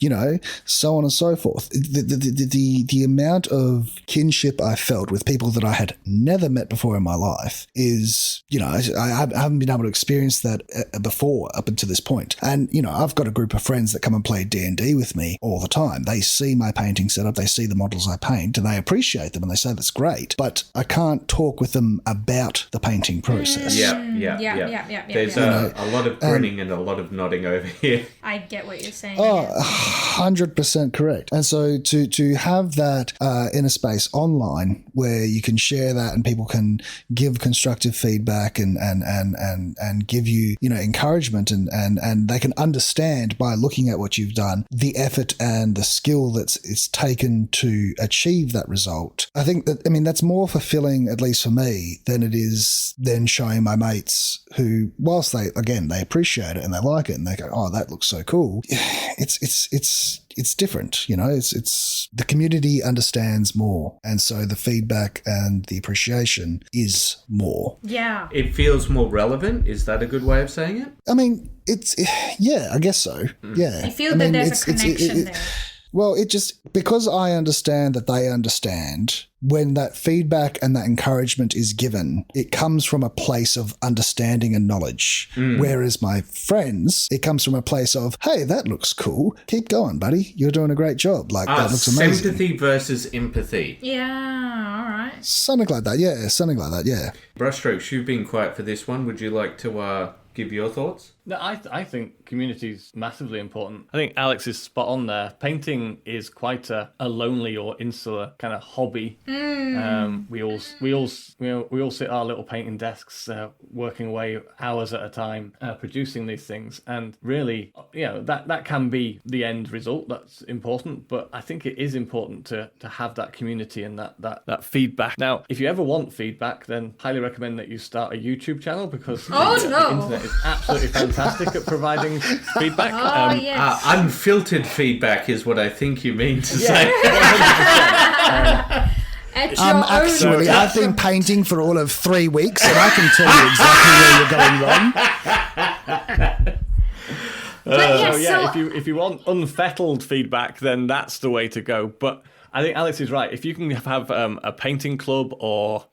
S5: so on and so forth. The amount of kinship I felt with people that I had never met before in my life is, I haven't been able to experience that before up until this point. And, I've got a group of friends that come and play D&D with me all the time. They see my painting setup, they see the models I paint, and they appreciate them and they say that's great. But I can't talk with them about the painting process.
S2: Yeah.
S1: There's a lot of grinning and a lot of nodding over here.
S2: I get what you're saying.
S5: Oh, 100% correct. And so to have that in a space online where you can share that and people can give constructive feedback and give you, encouragement and they can understand by looking at what you've done, the effort and the skill it's taken to achieve that result. I think that's more fulfilling, at least for me, than it is then showing my mates who, whilst they appreciate it and they like it and they go, oh, that looks so cool. It's different, it's the community understands more. And so the feedback and the appreciation is more.
S2: Yeah.
S1: It feels more relevant. Is that a good way of saying it?
S5: I guess so. Yeah.
S2: You feel that there's a connection there.
S5: Well, because I understand that they understand, when that feedback and that encouragement is given, it comes from a place of understanding and knowledge. Whereas my friends, it comes from a place of, hey, that looks cool. Keep going, buddy. You're doing a great job. That looks amazing.
S1: Sympathy versus empathy.
S2: Yeah, all right.
S5: Something like that, yeah.
S1: Brushstrokes, you've been quiet for this one. Would you like to give your thoughts?
S3: No, I think community's massively important. I think Alex is spot on there. Painting is quite a lonely or insular kind of hobby. We all sit at our little painting desks, working away hours at a time, producing these things. And really, that can be the end result. That's important. But I think it is important to have that community and that feedback. Now, if you ever want feedback, then highly recommend that you start a YouTube channel, because the internet is absolutely fantastic at providing feedback.
S2: Yes.
S1: Unfiltered feedback is what I think you mean to say.
S5: Actually, I've been painting for all of 3 weeks, and I can tell you exactly where you're going wrong.
S3: If you want unfettered feedback, then that's the way to go. But I think Alex is right. If you can have a painting club, or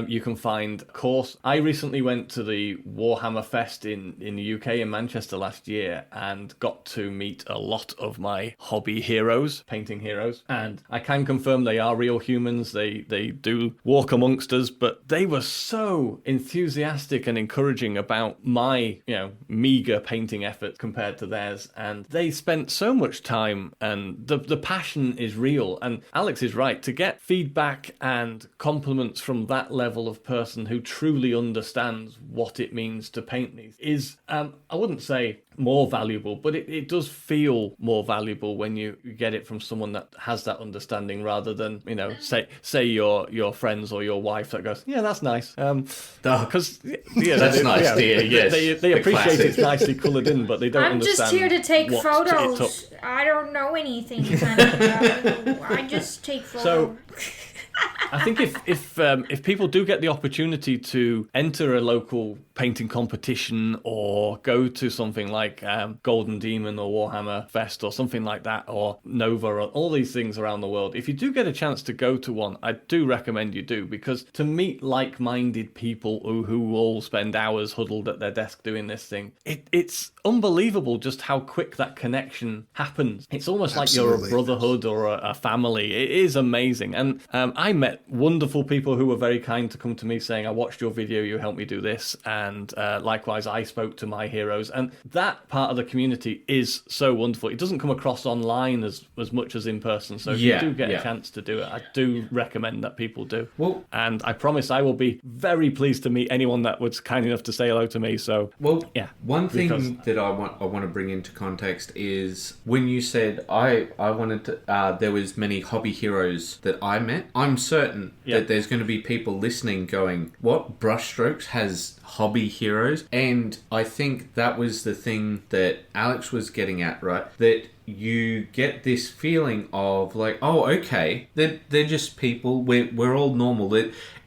S3: you can find a course. I recently went to the Warhammer Fest in the UK in Manchester last year and got to meet a lot of my hobby heroes, painting heroes. And I can confirm they are real humans. They do walk amongst us, but they were so enthusiastic and encouraging about my, meager painting efforts compared to theirs. And they spent so much time, and the passion is real. And Alex is right. To get feedback and compliments from that level of person who truly understands what it means to paint these is, I wouldn't say more valuable, but it does feel more valuable when you get it from someone that has that understanding, rather than say your friends or your wife that goes, yeah, that's nice, because
S1: that's nice, dear. Yes,
S3: they appreciate it's nicely coloured in, but they don't understand.
S2: I'm just here to take photos. I don't know anything. I just take photos.
S3: So I think if people do get the opportunity to enter a local painting competition, or go to something like Golden Demon or Warhammer Fest or something like that, or Nova, or all these things around the world, if you do get a chance to go to one, I do recommend you do, because to meet like-minded people who all spend hours huddled at their desk doing this thing, it's unbelievable just how quick that connection happens. It's almost
S5: Absolutely.
S3: Like you're a brotherhood or a family. It is amazing. And I met wonderful people who were very kind to come to me saying, I watched your video, you helped me do this, and and likewise I spoke to my heroes, and that part of the community is so wonderful. It doesn't come across online as much as in person, so if you do get a chance to do it, I do recommend that people do.
S1: Well,
S3: and I promise I will be very pleased to meet anyone that was kind enough to say hello to me. So
S1: one thing that I want to bring into context is when you said I wanted to there was many hobby heroes that I met. I'm certain that there's going to be people listening going, what, Brushstrokes has hobby heroes? And I think that was the thing that Alex was getting at, right? That you get this feeling of like, oh, okay, they're just people. We're all normal.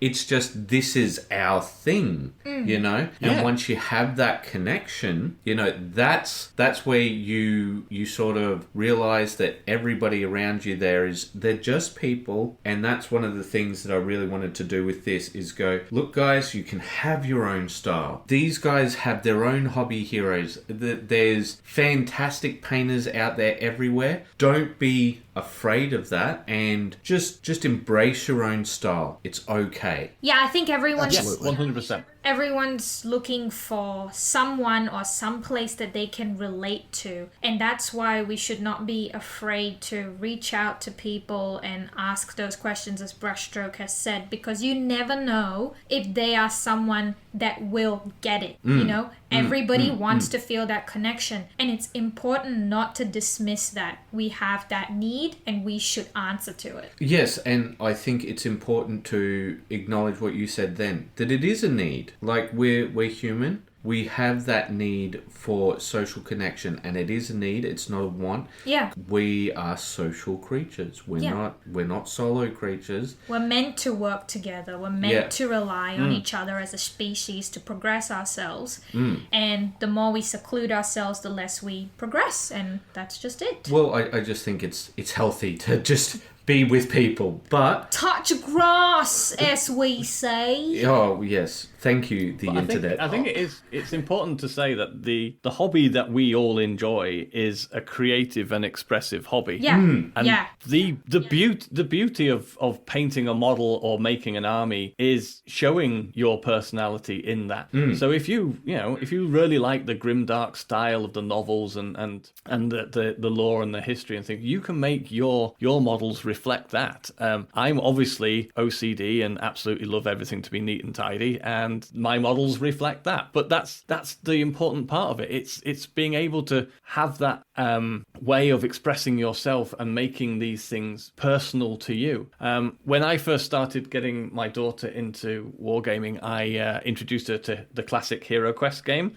S1: It's just this is our thing, you know. And once you have that connection, you know, that's where you sort of realize that everybody around you they're just people. And that's one of the things that I really wanted to do with this is go, look, guys, you can have your own style. These guys have their own hobby heroes. There's fantastic painters out there everywhere. Don't be afraid of that and just embrace your own style. It's okay.
S2: Yeah, I think everyone's
S3: 100%.
S2: Everyone's looking for someone or some place that they can relate to, and that's why we should not be afraid to reach out to people and ask those questions, as Brushstroke has said, because you never know if they are someone that will get it. You know, everybody wants to feel that connection, and it's important not to dismiss that. We have that need and we should answer to it.
S1: Yes, and I think it's important to acknowledge what you said then, that it is a need. Like, we're human. We have that need for social connection, and it is a need. It's not a want.
S2: Yeah.
S1: We are social creatures. We're not solo creatures.
S2: We're meant to work together. We're meant to rely on each other as a species to progress ourselves. And the more we seclude ourselves, the less we progress, and that's just it.
S1: Well, I just think it's healthy to just be with people, but
S2: touch grass, as we say.
S1: Oh yes, thank you, the internet.
S3: I think it's important to say that the hobby that we all enjoy is a creative and expressive hobby.
S2: Yeah,
S3: and the beauty of painting a model or making an army is showing your personality in that. So if you really like the grimdark style of the novels and the lore and the history and things, you can make your models reflect that. I'm obviously OCD and absolutely love everything to be neat and tidy, and my models reflect that. But that's the important part of it. It's being able to have that way of expressing yourself and making these things personal to you. When I first started getting my daughter into wargaming, I introduced her to the classic Hero Quest game,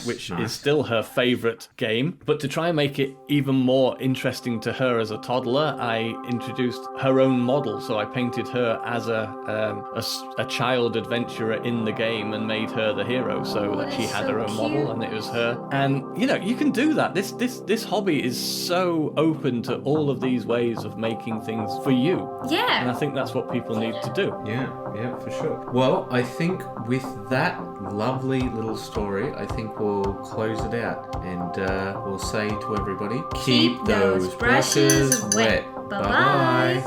S3: which is still her favourite game. But to try and make it even more interesting to her as a toddler, I introduced her own model. So I painted her as a child adventurer in the game and made her the hero, so that she had her own model and it was her. And you can do that. This hobby is so open to all of these ways of making things for you.
S2: Yeah.
S3: And I think that's what people need to do.
S1: Yeah, for sure. Well, I think with that lovely little story, I think we'll close it out, and we'll say to everybody, keep those brushes wet. Bye-bye.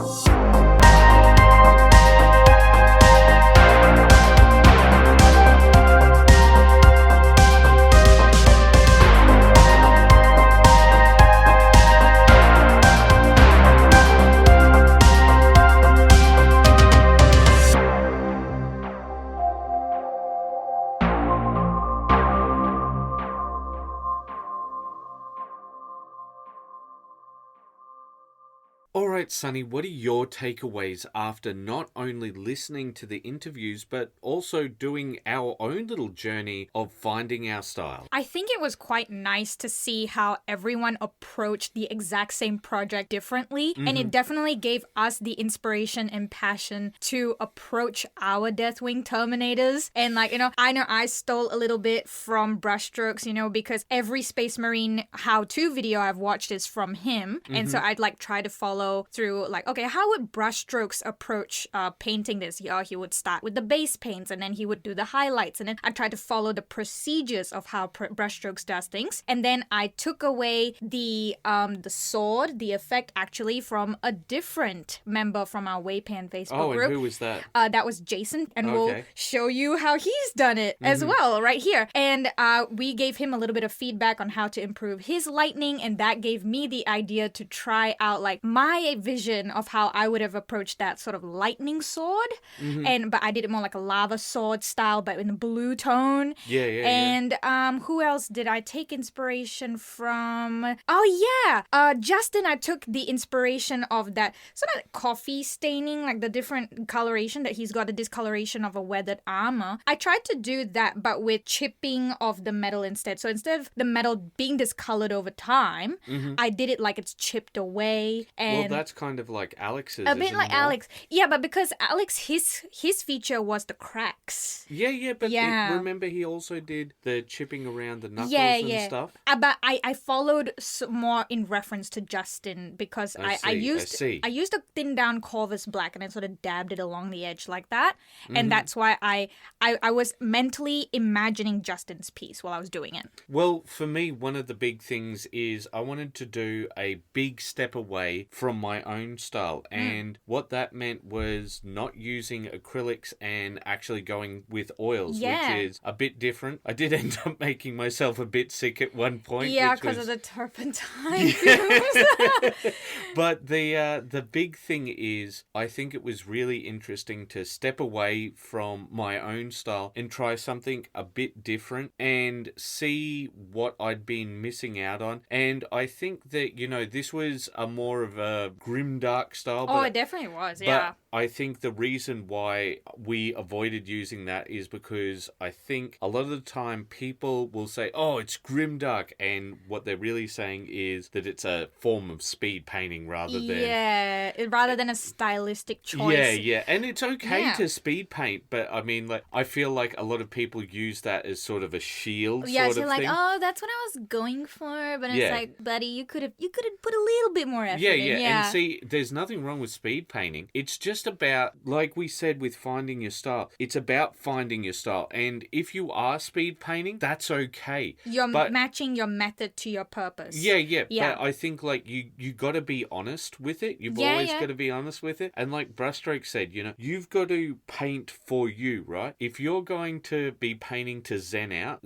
S1: Alright, Sunny, what are your takeaways after not only listening to the interviews, but also doing our own little journey of finding our style?
S4: I think it was quite nice to see how everyone approached the exact same project differently, and it definitely gave us the inspiration and passion to approach our Deathwing Terminators. And I know I stole a little bit from Brushstrokes, because every Space Marine how-to video I've watched is from him, and so I'd try to follow go through like, okay, how would Brushstrokes approach painting this? He would start with the base paints, and then he would do the highlights, and then I tried to follow the procedures of how Brushstrokes does things, and then I took away the sword, the effect actually from a different member from our WAYPN Facebook group.
S1: And who was that?
S4: That was Jason, and we'll show you how he's done it as well right here. And we gave him a little bit of feedback on how to improve his lightning, and that gave me the idea to try out like my vision of how I would have approached that sort of lightning sword. But I did it more like a lava sword style, but in a blue tone. And who else did I take inspiration from? Justin, I took the inspiration of that sort of coffee staining, like the different coloration that he's got, the discoloration of a weathered armor. I tried to do that, but with chipping of the metal instead. So instead of the metal being discolored over time, I did it like it's chipped away. And
S1: well, that's kind of like Alex's.
S4: A bit like Alex. Yeah, but because Alex, his feature was the cracks.
S1: But remember he also did the chipping around the knuckles and stuff?
S4: But I followed more in reference to Justin because I used a thin down Corvus black and I sort of dabbed it along the edge like that. And that's why I was mentally imagining Justin's piece while I was doing it.
S1: Well, for me, one of the big things is I wanted to do a big step away from my own style. And what that meant was not using acrylics and actually going with oils, which is a bit different. I did end up making myself a bit sick at one point.
S4: Yeah, because of the turpentine.
S1: But the big thing is I think it was really interesting to step away from my own style and try something a bit different and see what I'd been missing out on. And I think that, this was a more of a grimdark style.
S4: Oh, it definitely was, yeah.
S1: But I think the reason why we avoided using that is because I think a lot of the time people will say, oh, it's grimdark, and what they're really saying is that it's a form of speed painting rather than a stylistic choice. And it's okay to speed paint, but I mean, like, I feel like a lot of people use that as sort of a shield sort of
S4: like,
S1: thing.
S4: oh, that's what I was going for, but it's like, buddy, you could have put a little bit more effort in.
S1: And see, there's nothing wrong with speed painting. It's just about, like we said with finding your style, it's about finding your style. And if you are speed painting, that's okay.
S4: You're matching your method to your purpose.
S1: But I think like you got to be honest with it. You've always got to be honest with it. And like Brushstroke said, you've got to paint for you, right? If you're going to be painting to zen out.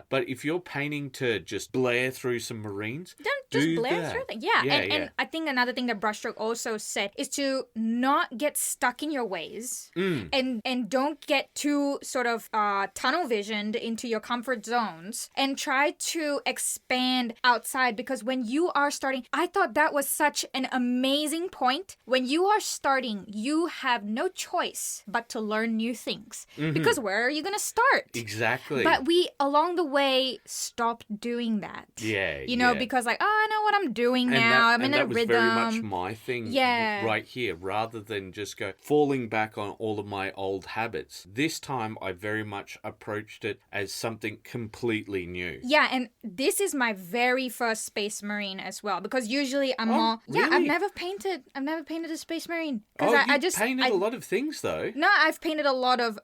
S1: But if you're painting to just blare through some marines,
S4: just blare through them. And I think another thing that Brushstroke also said is to not get stuck in your ways and don't get too sort of tunnel visioned into your comfort zones and try to expand outside, because when you are starting, I thought that was such an amazing point. When you are starting, you have no choice but to learn new things, because where are you going to start?
S1: Exactly.
S4: But we along the way stopped doing that. Because like, oh, I know what I'm doing now. I'm in a rhythm.
S1: That was very much my thing right here. Rather than just falling back on all of my old habits, this time I very much approached it as something completely new.
S4: Yeah, and this is my very first Space Marine as well, because usually I'm more...
S1: Really?
S4: Yeah, I've never painted a Space Marine.
S1: I just painted a lot of things though.
S4: No, I've painted a lot of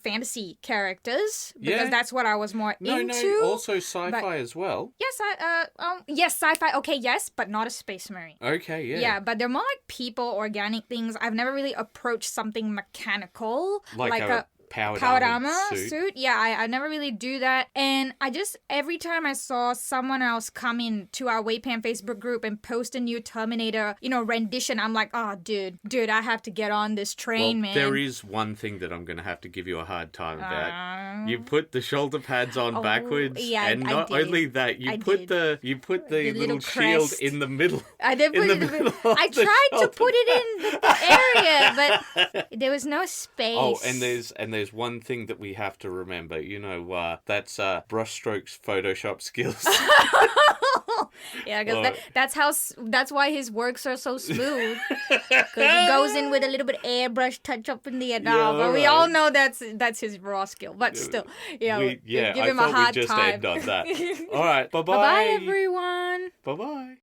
S4: fantasy characters, because that's what I was more into.
S1: No, also sci-fi as well.
S4: Yes, sci-fi, okay, yes, but not a Space Marine.
S1: Okay, yeah.
S4: Yeah, but they're more like people, organic things. I've never really approached something mechanical.
S1: Like a powered armor suit.
S4: Yeah, I never really do that. And I just, every time I saw someone else come in to our WAYPN Facebook group and post a new Terminator, rendition, I'm like, oh, dude, I have to get on this train, man.
S1: There is one thing that I'm going to have to give you a hard time about. You put the shoulder pads on backwards, and not only that, you put the little shield in the middle.
S4: I did put it in the middle. I tried to put it in the area, but there was no space.
S1: Oh, and there's one thing that we have to remember. That's Brushstroke's Photoshop skills.
S4: Yeah, because that's why his works are so smooth. Because he goes in with a little bit airbrush touch up in the end. But we all know that's his raw skill. But still, give him a hard time.
S1: Just end on that. All right, bye bye.
S4: Bye bye, everyone.
S1: Bye bye.